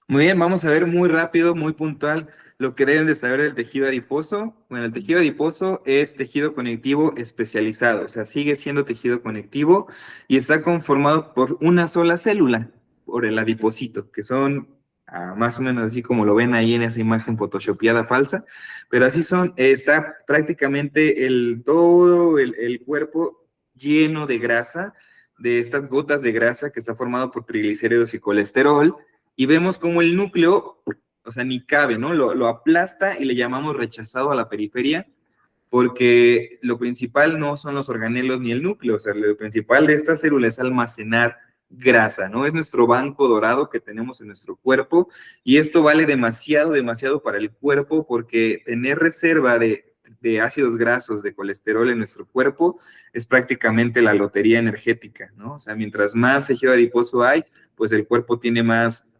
Muy bien, vamos a ver muy rápido, muy puntual, lo que deben de saber del tejido adiposo. Bueno, el tejido adiposo es tejido conectivo especializado, o sea, sigue siendo tejido conectivo y está conformado por una sola célula, por el adipocito, que son más o menos así como lo ven ahí en esa imagen photoshopeada falsa, pero así son, está prácticamente todo el cuerpo lleno de grasa, de estas gotas de grasa que está formado por triglicéridos y colesterol, y vemos como el núcleo, o sea, ni cabe, ¿no? Lo aplasta y le llamamos rechazado a la periferia, porque lo principal no son los organelos ni el núcleo, o sea, lo principal de esta célula es almacenar grasa, ¿no? Es nuestro banco dorado que tenemos en nuestro cuerpo, y esto vale demasiado, demasiado para el cuerpo, porque tener reserva de ácidos grasos, de colesterol en nuestro cuerpo, es prácticamente la lotería energética, ¿no? O sea, mientras más tejido adiposo hay, pues el cuerpo tiene más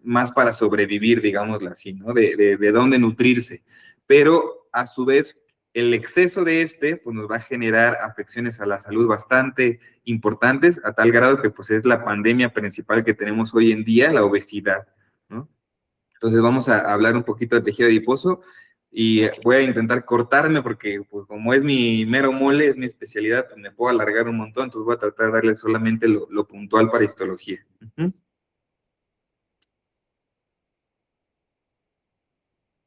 más para sobrevivir, digámoslo así, ¿no? De dónde nutrirse. Pero, a su vez, el exceso de pues nos va a generar afecciones a la salud bastante importantes, a tal grado que pues es la pandemia principal que tenemos hoy en día, la obesidad, ¿no? Entonces vamos a hablar un poquito del tejido adiposo y voy a intentar cortarme porque pues, como es mi mero mole, es mi especialidad, pues me puedo alargar un montón, entonces voy a tratar de darle solamente lo puntual para histología.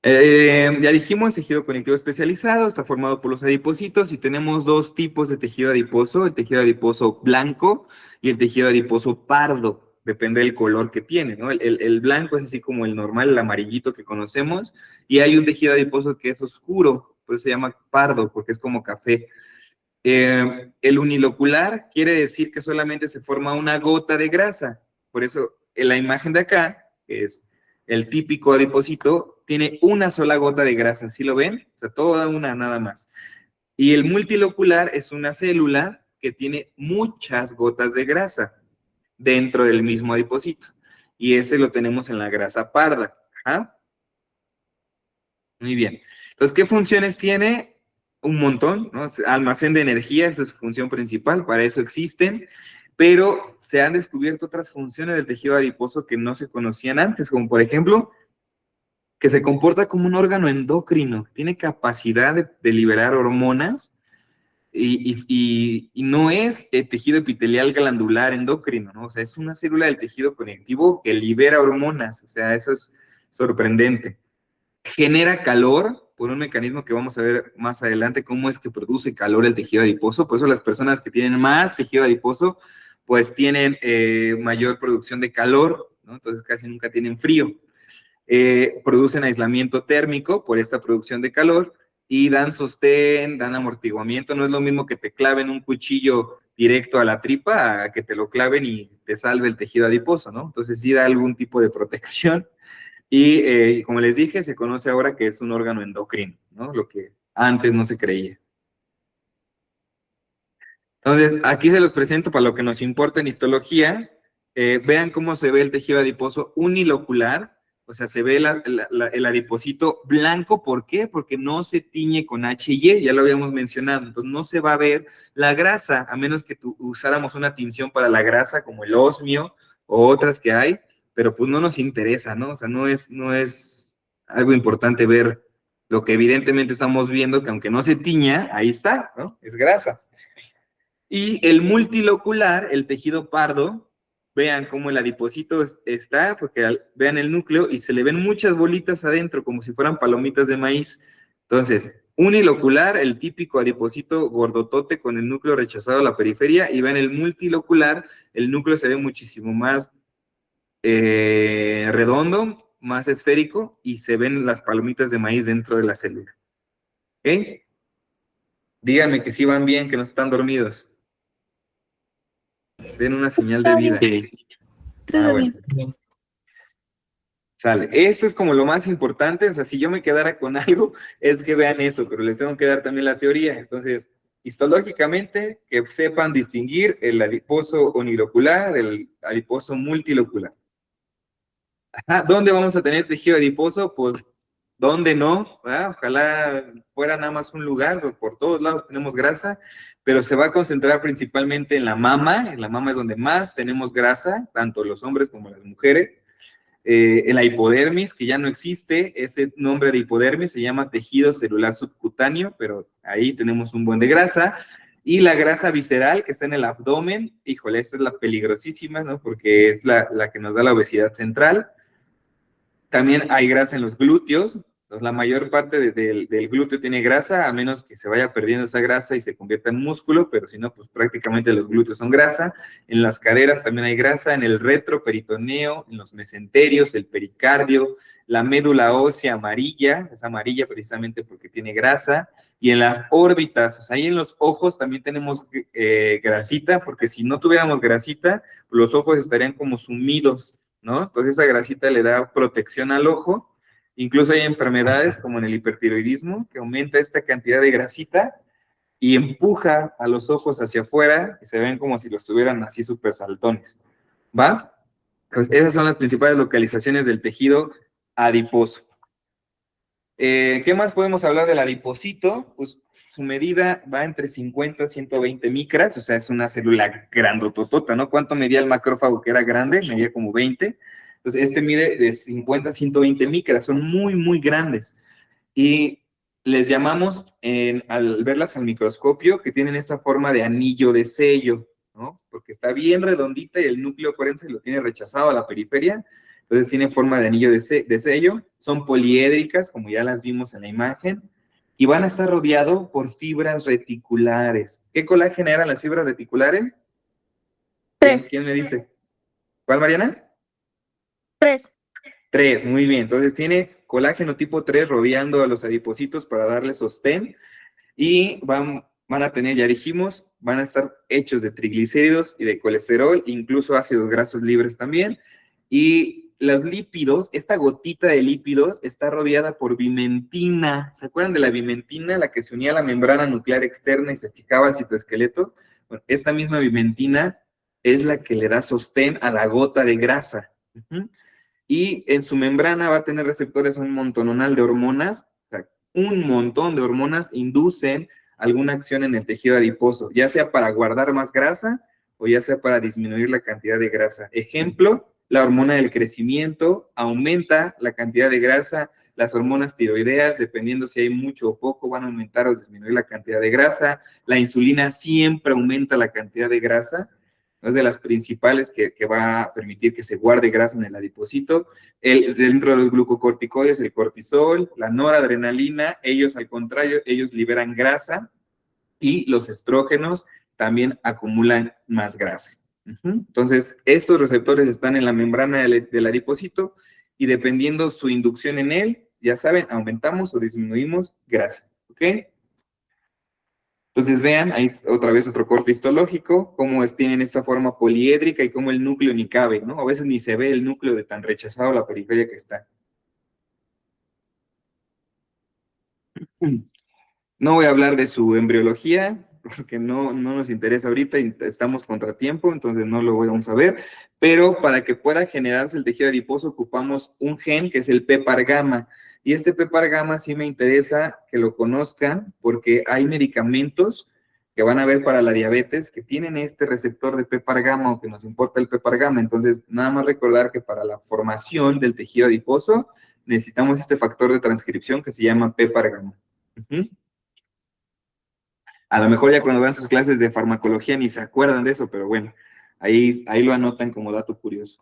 Ya dijimos, tejido conectivo especializado, está formado por los adipocitos y tenemos dos tipos de tejido adiposo, el tejido adiposo blanco y el tejido adiposo pardo, depende del color que tiene, ¿no? El blanco es así como el normal, el amarillito que conocemos, y hay un tejido adiposo que es oscuro, por eso se llama pardo, porque es como café. El unilocular quiere decir que solamente se forma una gota de grasa, por eso en la imagen de acá, que es el típico adipocito, tiene una sola gota de grasa, ¿sí lo ven? O sea, toda una nada más. Y el multilocular es una célula que tiene muchas gotas de grasa dentro del mismo adipocito. Y ese lo tenemos en la grasa parda. ¿Ah? Muy bien. Entonces, ¿qué funciones tiene? Un montón, ¿no? Almacén de energía, eso es su función principal, para eso existen, pero se han descubierto otras funciones del tejido adiposo que no se conocían antes, como por ejemplo, que se comporta como un órgano endocrino, tiene capacidad de liberar hormonas y no es el tejido epitelial glandular endocrino, ¿no? O sea, es una célula del tejido conectivo que libera hormonas, o sea, eso es sorprendente. Genera calor por un mecanismo que vamos a ver más adelante, cómo es que produce calor el tejido adiposo. Por eso las personas que tienen más tejido adiposo, pues tienen mayor producción de calor, ¿no? Entonces casi nunca tienen frío. Producen aislamiento térmico por esta producción de calor y dan sostén, dan amortiguamiento. No es lo mismo que te claven un cuchillo directo a la tripa a que te lo claven y te salve el tejido adiposo, ¿no? Entonces sí da algún tipo de protección. Y como les dije, se conoce ahora que es un órgano endocrino, ¿no? Lo que antes no se creía. Entonces, aquí se los presento para lo que nos importa en histología. Vean cómo se ve el tejido adiposo unilocular, o sea, se ve el adipocito blanco. ¿Por qué? Porque no se tiñe con H y E, ya lo habíamos mencionado. Entonces, no se va a ver la grasa, a menos que usáramos una tinción para la grasa, como el osmio o otras que hay, pero pues no nos interesa, ¿no? O sea, no es algo importante ver lo que evidentemente estamos viendo, que aunque no se tiña, ahí está, ¿no? Es grasa. Y el multilocular, el tejido pardo, vean cómo el adipocito está, porque vean el núcleo y se le ven muchas bolitas adentro, como si fueran palomitas de maíz. Entonces, unilocular, el típico adipocito gordotote con el núcleo rechazado a la periferia, y vean el multilocular, el núcleo se ve muchísimo más redondo, más esférico, y se ven las palomitas de maíz dentro de la célula. ¿Ok? Díganme que sí van bien, que no están dormidos. Den una señal de vida. Sí. Todo Bueno. bien. Sale. Esto es como lo más importante. O sea, si yo me quedara con algo, es que vean eso, pero les tengo que dar también la teoría. Entonces, histológicamente, que sepan distinguir el adiposo unilocular del adiposo multilocular. Ajá. ¿Dónde vamos a tener tejido adiposo? Pues, ¿dónde no? ¿Verdad? Ojalá fuera nada más un lugar, porque por todos lados tenemos grasa, pero se va a concentrar principalmente en la mama. En la mama es donde más tenemos grasa, tanto los hombres como las mujeres. En la hipodermis, que ya no existe, ese nombre de hipodermis se llama tejido celular subcutáneo, pero ahí tenemos un buen de grasa. Y la grasa visceral, que está en el abdomen, híjole, esta es la peligrosísima, ¿no? Porque es la que nos da la obesidad central. También hay grasa en los glúteos. Entonces, la mayor parte del glúteo tiene grasa, a menos que se vaya perdiendo esa grasa y se convierta en músculo, pero si no, pues prácticamente los glúteos son grasa. En las caderas también hay grasa, en el retroperitoneo, en los mesenterios, el pericardio, la médula ósea amarilla, es amarilla precisamente porque tiene grasa, y en las órbitas, o sea, ahí en los ojos también tenemos grasita, porque si no tuviéramos grasita, los ojos estarían como sumidos, ¿no? Entonces esa grasita le da protección al ojo. Incluso hay enfermedades como en el hipertiroidismo que aumenta esta cantidad de grasita y empuja a los ojos hacia afuera y se ven como si los tuvieran así súper saltones. ¿Va? Pues esas son las principales localizaciones del tejido adiposo. ¿Qué más podemos hablar del adipocito? Pues su medida va entre 50 a 120 micras, o sea, es una célula grandototota, ¿no? ¿Cuánto medía el macrófago que era grande? Medía como 20. Entonces, este mide de 50 a 120 micras, son muy, muy grandes. Y les llamamos, al verlas al microscopio, que tienen esta forma de anillo de sello, ¿no? Porque está bien redondita y el núcleo, acuérdense, lo tiene rechazado a la periferia, entonces tiene forma de anillo de sello, son poliédricas, como ya las vimos en la imagen, y van a estar rodeados por fibras reticulares. ¿Qué colágeno eran las fibras reticulares? Tres. ¿Quién me dice? ¿Cuál, Mariana? Tres. 3, muy bien. Entonces tiene colágeno tipo 3 rodeando a los adipocitos para darle sostén y van a tener, ya dijimos, van a estar hechos de triglicéridos y de colesterol, incluso ácidos grasos libres también. Y los lípidos, esta gotita de lípidos está rodeada por bimentina. ¿Se acuerdan de la bimentina, la que se unía a la membrana nuclear externa y se fijaba al citoesqueleto? Bueno, esta misma bimentina es la que le da sostén a la gota de grasa. Y en su membrana va a tener receptores un montonal de hormonas, o sea, un montón de hormonas inducen alguna acción en el tejido adiposo, ya sea para guardar más grasa o ya sea para disminuir la cantidad de grasa. Ejemplo, la hormona del crecimiento aumenta la cantidad de grasa, las hormonas tiroideas, dependiendo si hay mucho o poco, van a aumentar o disminuir la cantidad de grasa, la insulina siempre aumenta la cantidad de grasa, es de las principales que va a permitir que se guarde grasa en el adipocito. Dentro de los glucocorticoides, el cortisol, la noradrenalina, ellos al contrario, ellos liberan grasa y los estrógenos también acumulan más grasa. Entonces, estos receptores están en la membrana del adipocito y dependiendo su inducción en él, ya saben, aumentamos o disminuimos grasa. ¿Ok? Entonces vean, ahí otra vez otro corte histológico, cómo tienen esta forma poliédrica y cómo el núcleo ni cabe, ¿no? A veces ni se ve el núcleo de tan rechazado la periferia que está. No voy a hablar de su embriología, porque no nos interesa ahorita, estamos contratiempo, entonces no lo vamos a ver, pero para que pueda generarse el tejido adiposo ocupamos un gen que es el PPAR gamma, y este PPAR gamma sí me interesa que lo conozcan, porque hay medicamentos que van a ver para la diabetes que tienen este receptor de PPAR gamma o que nos importa el PPAR gamma, entonces nada más recordar que para la formación del tejido adiposo necesitamos este factor de transcripción que se llama PPAR gamma. A lo mejor ya cuando vean sus clases de farmacología ni se acuerdan de eso, pero bueno, ahí lo anotan como dato curioso.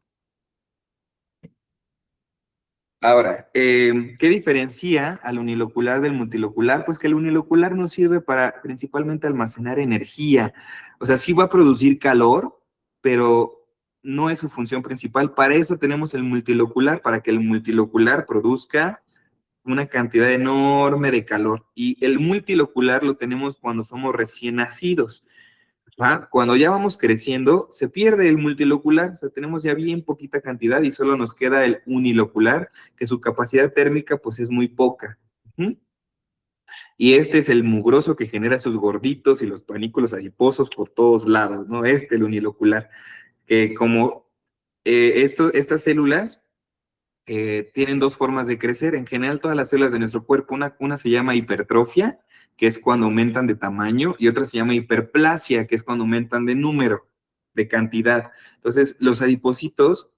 Ahora, ¿qué diferencia al unilocular del multilocular? Pues que el unilocular nos sirve para principalmente almacenar energía. O sea, sí va a producir calor, pero no es su función principal. Para eso tenemos el multilocular, para que el multilocular produzca una cantidad enorme de calor. Y el multilocular lo tenemos cuando somos recién nacidos. Cuando ya vamos creciendo, se pierde el multilocular, o sea, tenemos ya bien poquita cantidad y solo nos queda el unilocular, que su capacidad térmica pues es muy poca. Y este es el mugroso que genera sus gorditos y los panículos adiposos por todos lados, ¿no? El unilocular, que como estas células tienen dos formas de crecer. En general, todas las células de nuestro cuerpo, una se llama hipertrofia, que es cuando aumentan de tamaño, y otra se llama hiperplasia, que es cuando aumentan de número, de cantidad. Entonces, los adipocitos,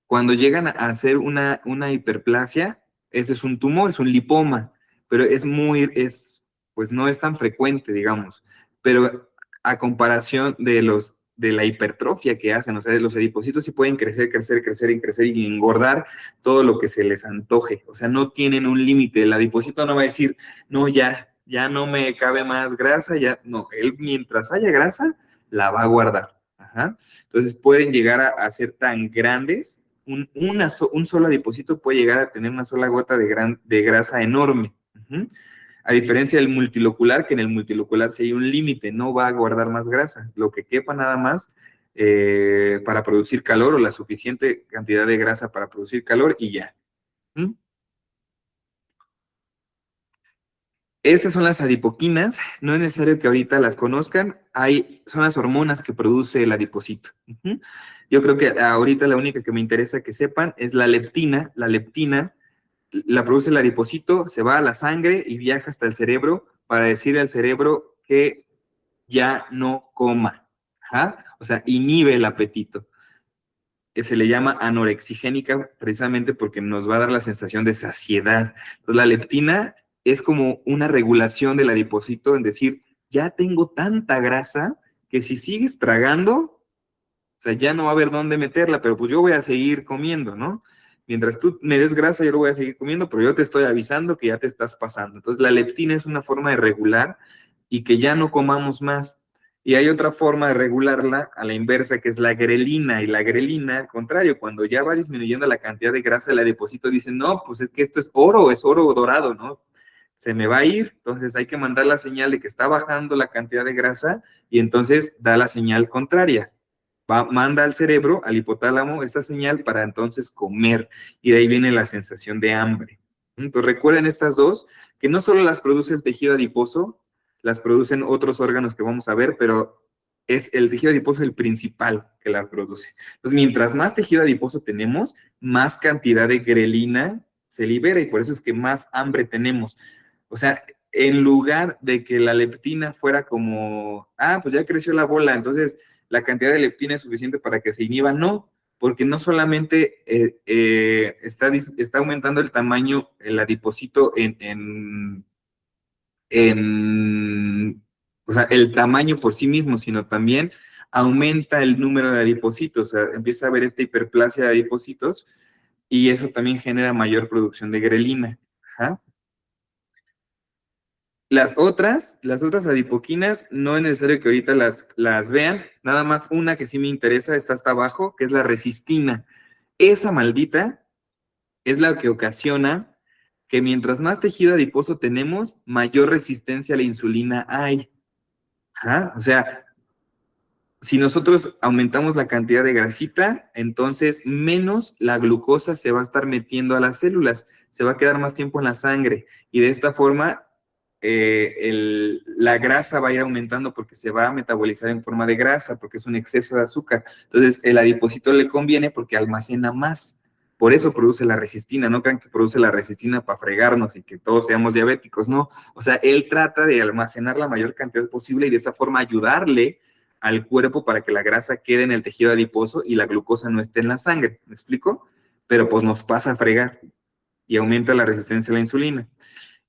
cuando llegan a hacer una hiperplasia, ese es un tumor, es un lipoma, pero pues no es tan frecuente, digamos. Pero a comparación de la hipertrofia que hacen, o sea, los adipocitos sí pueden crecer, crecer, crecer y crecer y engordar todo lo que se les antoje. O sea, no tienen un límite. El adipocito no va a decir, no, ya no me cabe más grasa, ya, no, él mientras haya grasa, la va a guardar. Ajá. Entonces pueden llegar a ser tan grandes, un solo adipocito puede llegar a tener una sola gota de grasa enorme. A diferencia del multilocular, que en el multilocular si hay un límite, no va a guardar más grasa, lo que quepa nada más para producir calor o la suficiente cantidad de grasa para producir calor y ya. Estas son las adipoquinas, no es necesario que ahorita las conozcan, son las hormonas que produce el adipocito. Ujú. Yo creo que ahorita la única que me interesa que sepan es la leptina. La leptina la produce el adipocito, se va a la sangre y viaja hasta el cerebro para decirle al cerebro que ya no coma. Ajá. O sea, inhibe el apetito. Que se le llama anorexigénica precisamente porque nos va a dar la sensación de saciedad. Entonces, la leptina es como una regulación del adipocito en decir, ya tengo tanta grasa que si sigues tragando, o sea, ya no va a haber dónde meterla, pero pues yo voy a seguir comiendo, ¿no? Mientras tú me des grasa, yo lo voy a seguir comiendo, pero yo te estoy avisando que ya te estás pasando. Entonces, la leptina es una forma de regular y que ya no comamos más. Y hay otra forma de regularla a la inversa, que es la grelina. Y la grelina, al contrario, cuando ya va disminuyendo la cantidad de grasa del adipocito, dicen, no, pues es que esto es oro dorado, ¿no? Se me va a ir, entonces hay que mandar la señal de que está bajando la cantidad de grasa y entonces da la señal contraria. Manda al cerebro, al hipotálamo, esta señal para entonces comer y de ahí viene la sensación de hambre. Entonces recuerden estas dos, que no solo las produce el tejido adiposo, las producen otros órganos que vamos a ver, pero es el tejido adiposo el principal que las produce. Entonces, mientras más tejido adiposo tenemos, más cantidad de grelina se libera y por eso es que más hambre tenemos. O sea, en lugar de que la leptina fuera como, pues ya creció la bola, entonces la cantidad de leptina es suficiente para que se inhiba, no, porque no solamente está aumentando el tamaño, el adipocito o sea, el tamaño por sí mismo, sino también aumenta el número de adipocitos, o sea, empieza a haber esta hiperplasia de adipocitos y eso también genera mayor producción de grelina. Ajá. Las otras adipoquinas, no es necesario que ahorita las vean, nada más una que sí me interesa, está hasta abajo, que es la resistina. Esa maldita es la que ocasiona que mientras más tejido adiposo tenemos, mayor resistencia a la insulina hay. Ajá. O sea, si nosotros aumentamos la cantidad de grasita, entonces menos la glucosa se va a estar metiendo a las células, se va a quedar más tiempo en la sangre y de esta forma la grasa va a ir aumentando porque se va a metabolizar en forma de grasa, porque es un exceso de azúcar. Entonces, el adipocito le conviene porque almacena más. Por eso produce la resistina. No crean que produce la resistina para fregarnos y que todos seamos diabéticos, no. O sea, él trata de almacenar la mayor cantidad posible y de esta forma ayudarle al cuerpo para que la grasa quede en el tejido adiposo y la glucosa no esté en la sangre. ¿Me explico? Pero pues nos pasa a fregar y aumenta la resistencia a la insulina.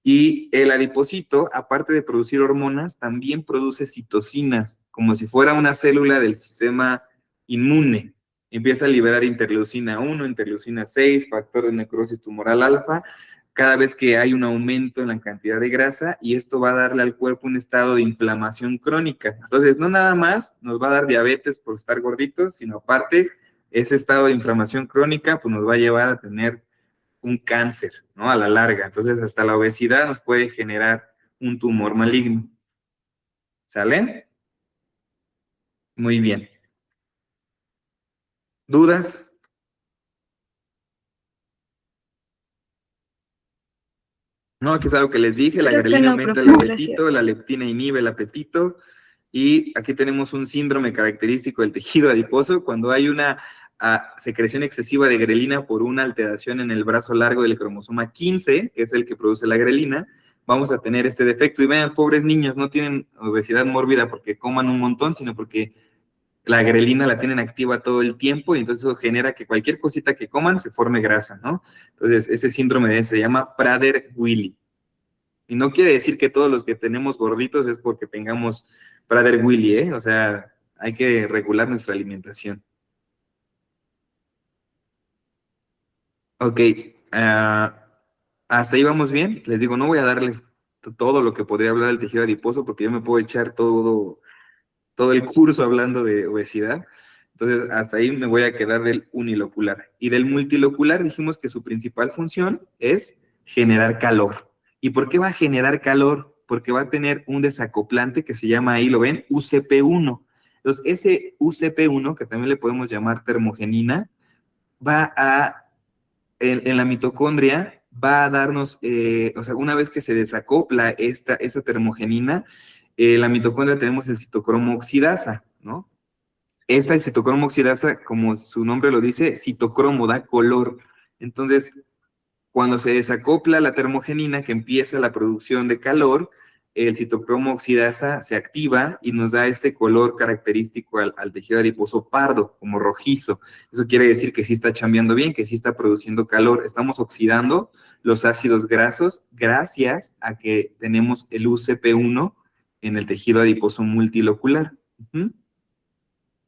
Y el adipocito, aparte de producir hormonas, también produce citocinas, como si fuera una célula del sistema inmune. Empieza a liberar interleucina 1, interleucina 6, factor de necrosis tumoral alfa, cada vez que hay un aumento en la cantidad de grasa, y esto va a darle al cuerpo un estado de inflamación crónica. Entonces, no nada más nos va a dar diabetes por estar gorditos, sino aparte, ese estado de inflamación crónica pues nos va a llevar a tener un cáncer, ¿no? A la larga. Entonces, hasta la obesidad nos puede generar un tumor maligno. ¿Sale? Muy bien. ¿Dudas? No, que es algo que les dije, la Creo que grelina no, aumenta el profe, apetito, gracias. la leptina inhibe el apetito, y aquí tenemos un síndrome característico del tejido adiposo, cuando hay una secreción excesiva de grelina por una alteración en el brazo largo del cromosoma 15, que es el que produce la grelina, vamos a tener este defecto. Y vean, pobres niños, no tienen obesidad mórbida porque coman un montón, sino porque la grelina la tienen activa todo el tiempo y entonces eso genera que cualquier cosita que coman se forme grasa, ¿no? Entonces, ese síndrome se llama Prader-Willi. Y no quiere decir que todos los que tenemos gorditos es porque tengamos Prader-Willi, ¿eh? O sea, hay que regular nuestra alimentación. Ok, hasta ahí vamos bien. Les digo, no voy a darles todo lo que podría hablar del tejido adiposo porque yo me puedo echar todo el curso hablando de obesidad. Entonces, hasta ahí me voy a quedar del unilocular. Y del multilocular dijimos que su principal función es generar calor. ¿Y por qué va a generar calor? Porque va a tener un desacoplante que se llama, ahí lo ven, UCP1. Entonces, ese UCP1, que también le podemos llamar termogenina, va a, en la mitocondria, va a darnos, o sea, una vez que se desacopla esta termogenina, la mitocondria tenemos el citocromo oxidasa, ¿no? Esta citocromo oxidasa, como su nombre lo dice, citocromo, da color. Entonces, cuando se desacopla la termogenina, que empieza la producción de calor, el citocromo oxidasa se activa y nos da este color característico al tejido adiposo pardo, como rojizo. Eso quiere decir que sí está chambeando bien, que sí está produciendo calor. Estamos oxidando los ácidos grasos gracias a que tenemos el UCP1 en el tejido adiposo multilocular.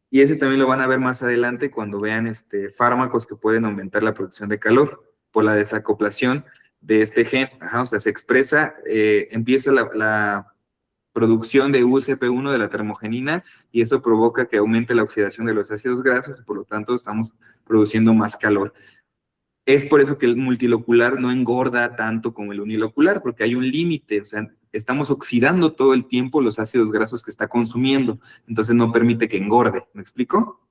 Y ese también lo van a ver más adelante cuando vean fármacos que pueden aumentar la producción de calor por la desacoplación de este gen. Ajá, o sea, se expresa, empieza la producción de UCP1 de la termogenina y eso provoca que aumente la oxidación de los ácidos grasos y por lo tanto estamos produciendo más calor. Es por eso que el multilocular no engorda tanto como el unilocular, porque hay un límite, o sea, estamos oxidando todo el tiempo los ácidos grasos que está consumiendo, entonces no permite que engorde, ¿me explico?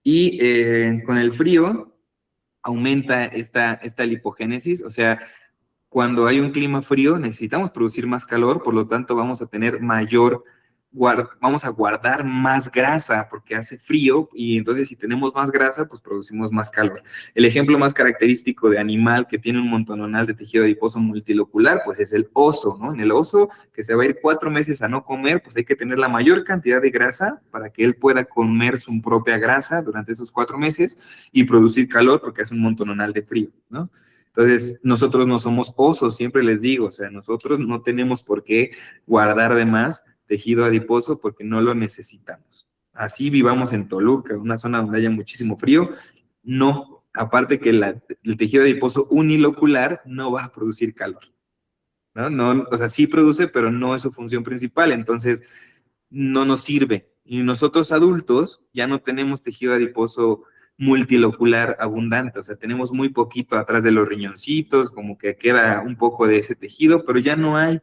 Y con el frío aumenta esta lipogénesis, o sea, cuando hay un clima frío necesitamos producir más calor, por lo tanto vamos a tener vamos a guardar más grasa porque hace frío y entonces si tenemos más grasa, pues producimos más calor. El ejemplo más característico de animal que tiene un montononal de tejido adiposo multilocular, pues es el oso, ¿no? En el oso, que se va a ir 4 meses a no comer, pues hay que tener la mayor cantidad de grasa para que él pueda comer su propia grasa durante esos 4 meses y producir calor porque es un montononal de frío, ¿no? Entonces, nosotros no somos osos, siempre les digo, o sea, nosotros no tenemos por qué guardar de más tejido adiposo porque no lo necesitamos. Así vivamos en Toluca, una zona donde haya muchísimo frío, no, aparte que el tejido adiposo unilocular no va a producir calor, ¿no? No, o sea, sí produce, pero no es su función principal, entonces no nos sirve. Y nosotros adultos ya no tenemos tejido adiposo multilocular abundante, o sea, tenemos muy poquito atrás de los riñoncitos, como que queda un poco de ese tejido, pero ya no hay.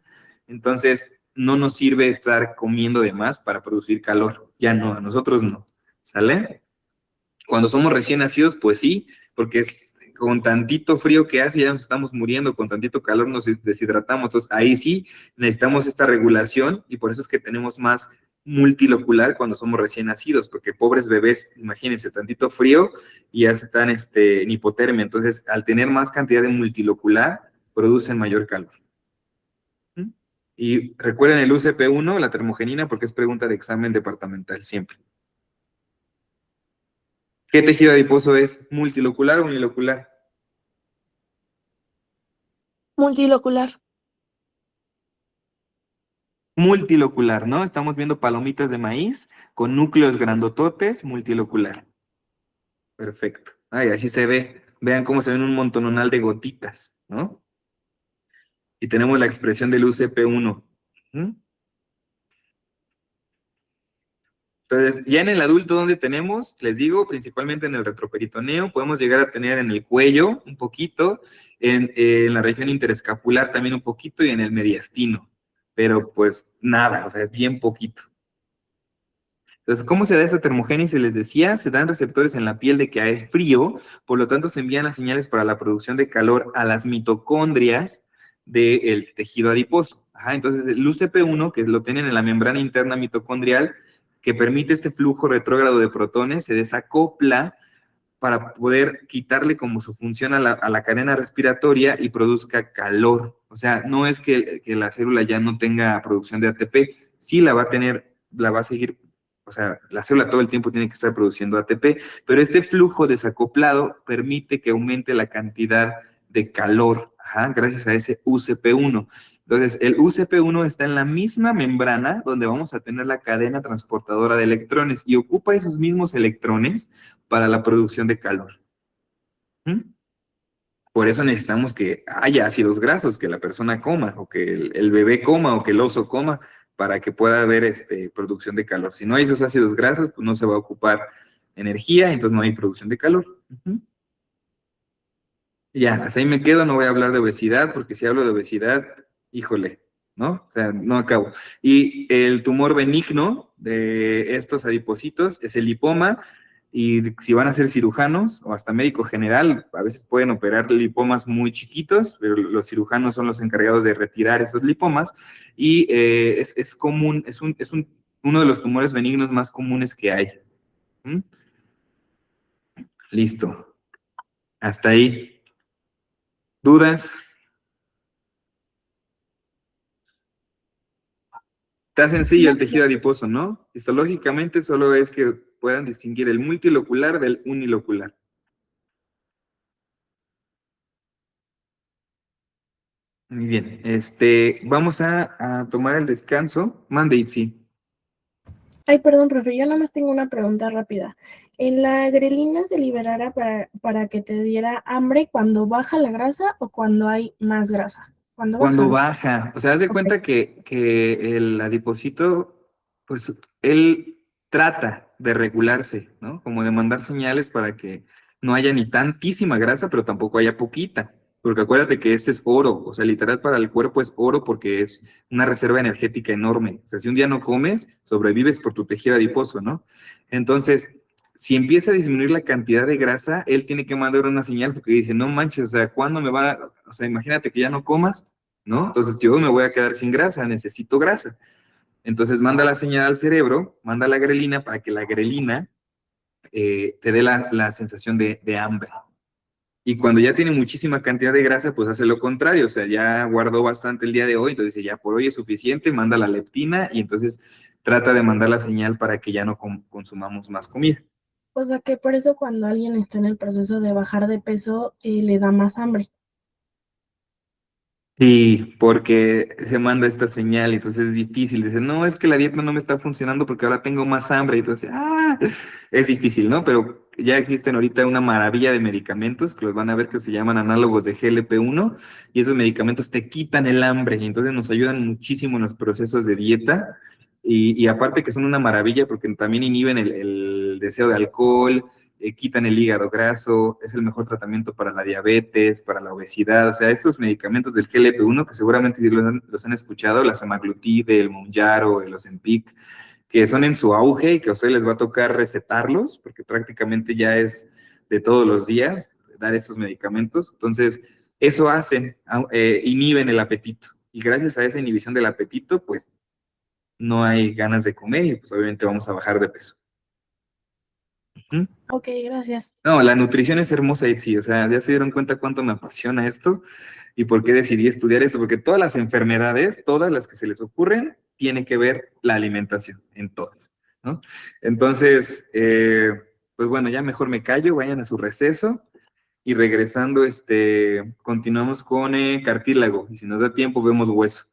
Entonces, no nos sirve estar comiendo de más para producir calor. Ya no, a nosotros no. ¿Sale? Cuando somos recién nacidos, pues sí, porque con tantito frío que hace ya nos estamos muriendo, con tantito calor nos deshidratamos. Entonces, ahí sí necesitamos esta regulación y por eso es que tenemos más multilocular cuando somos recién nacidos, porque pobres bebés, imagínense, tantito frío y ya están en hipotermia. Entonces, al tener más cantidad de multilocular, producen mayor calor. Y recuerden el UCP1, la termogenina, porque es pregunta de examen departamental siempre. ¿Qué tejido adiposo es? ¿Multilocular o unilocular? Multilocular. Multilocular, ¿no? Estamos viendo palomitas de maíz con núcleos grandototes, multilocular. Perfecto. Ay, así se ve. Vean cómo se ven un montononal de gotitas, ¿no? Y tenemos la expresión del UCP1. Entonces, ya en el adulto, ¿dónde tenemos? Les digo, principalmente en el retroperitoneo, podemos llegar a tener en el cuello un poquito, en la región interescapular también un poquito y en el mediastino, pero pues nada, o sea, es bien poquito. Entonces, ¿cómo se da esta termogénesis? Les decía, se dan receptores en la piel de que hay frío, por lo tanto se envían las señales para la producción de calor a las mitocondrias del tejido adiposo. Ajá, entonces, el UCP1, que lo tienen en la membrana interna mitocondrial, que permite este flujo retrógrado de protones, se desacopla para poder quitarle como su función a la cadena respiratoria y produzca calor. O sea, no es que la célula ya no tenga producción de ATP, sí la va a tener, la va a seguir, o sea, la célula todo el tiempo tiene que estar produciendo ATP, pero este flujo desacoplado permite que aumente la cantidad de calor, gracias a ese UCP1. Entonces, el UCP1 está en la misma membrana donde vamos a tener la cadena transportadora de electrones y ocupa esos mismos electrones para la producción de calor. Por eso necesitamos que haya ácidos grasos, que la persona coma, o que el bebé coma, o que el oso coma, para que pueda haber producción de calor. Si no hay esos ácidos grasos, pues no se va a ocupar energía, entonces no hay producción de calor. Ya, hasta ahí me quedo, no voy a hablar de obesidad, porque si hablo de obesidad, híjole, ¿no? O sea, no acabo. Y el tumor benigno de estos adipocitos es el lipoma. Y si van a ser cirujanos o hasta médico general, a veces pueden operar lipomas muy chiquitos, pero los cirujanos son los encargados de retirar esos lipomas y es común, uno de los tumores benignos más comunes que hay. ¿Mm? Listo. Hasta ahí. ¿Dudas? Está sencillo el tejido adiposo, ¿no? Histológicamente solo es que puedan distinguir el multilocular del unilocular. Muy bien, vamos a tomar el descanso. Mande, Itzi. Ay, perdón, profe, yo nada más tengo una pregunta rápida. ¿En la grelina se liberara para que te diera hambre cuando baja la grasa o cuando hay más grasa? Cuando baja, Cuando ¿no? baja, o sea, haz de Ok. cuenta que el adipocito, pues él trata de regularse, ¿no? Como de mandar señales para que no haya ni tantísima grasa, pero tampoco haya poquita. Porque acuérdate que este es oro, o sea, literal para el cuerpo es oro porque es una reserva energética enorme. O sea, si un día no comes, sobrevives por tu tejido adiposo, ¿no? Entonces, si empieza a disminuir la cantidad de grasa, él tiene que mandar una señal porque dice, no manches, o sea, ¿cuándo me va a...? O sea, imagínate que ya no comas, ¿no? Entonces yo me voy a quedar sin grasa, necesito grasa. Entonces manda la señal al cerebro, manda la grelina para que la grelina te dé la sensación de hambre. Y cuando ya tiene muchísima cantidad de grasa, pues hace lo contrario, o sea, ya guardó bastante el día de hoy, entonces dice, ya por hoy es suficiente, manda la leptina y entonces trata de mandar la señal para que ya no consumamos más comida. O sea que por eso cuando alguien está en el proceso de bajar de peso, le da más hambre. Sí, porque se manda esta señal, y entonces es difícil. Dice, no, es que la dieta no me está funcionando porque ahora tengo más hambre. Y entonces, es difícil, ¿no? Pero ya existen ahorita una maravilla de medicamentos que los van a ver que se llaman análogos de GLP-1 y esos medicamentos te quitan el hambre y entonces nos ayudan muchísimo en los procesos de dieta. Y aparte que son una maravilla porque también inhiben el deseo de alcohol, quitan el hígado graso, es el mejor tratamiento para la diabetes, para la obesidad, o sea, estos medicamentos del GLP-1, que seguramente sí los han escuchado, la semaglutide, el Mounjaro, el Ozempic, que son en su auge y que a ustedes les va a tocar recetarlos, porque prácticamente ya es de todos los días dar esos medicamentos, entonces eso hacen, inhiben el apetito, y gracias a esa inhibición del apetito, pues no hay ganas de comer y pues obviamente vamos a bajar de peso. ¿Mm? Ok, gracias. No, la nutrición es hermosa, Itzi, o sea, ya se dieron cuenta cuánto me apasiona esto y por qué decidí estudiar eso, porque todas las enfermedades, todas las que se les ocurren, tiene que ver la alimentación, en todas, ¿no? Entonces, pues bueno, ya mejor me callo, vayan a su receso y regresando, continuamos con cartílago y si nos da tiempo vemos hueso.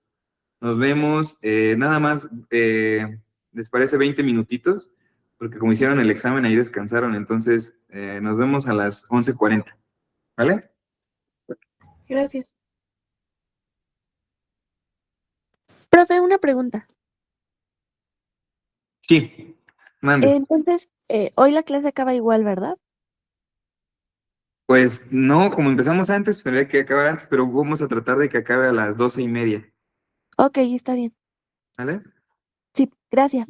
Nos vemos, nada más, ¿les parece 20 minutitos? Porque como hicieron el examen ahí descansaron, entonces nos vemos a las 11:40, ¿vale? Gracias. Profe, una pregunta. Sí, mande. Entonces, hoy la clase acaba igual, ¿verdad? Pues no, como empezamos antes, pues tendría que acabar antes, pero vamos a tratar de que acabe a las 12:30, Ok, está bien. ¿vale? Sí, gracias.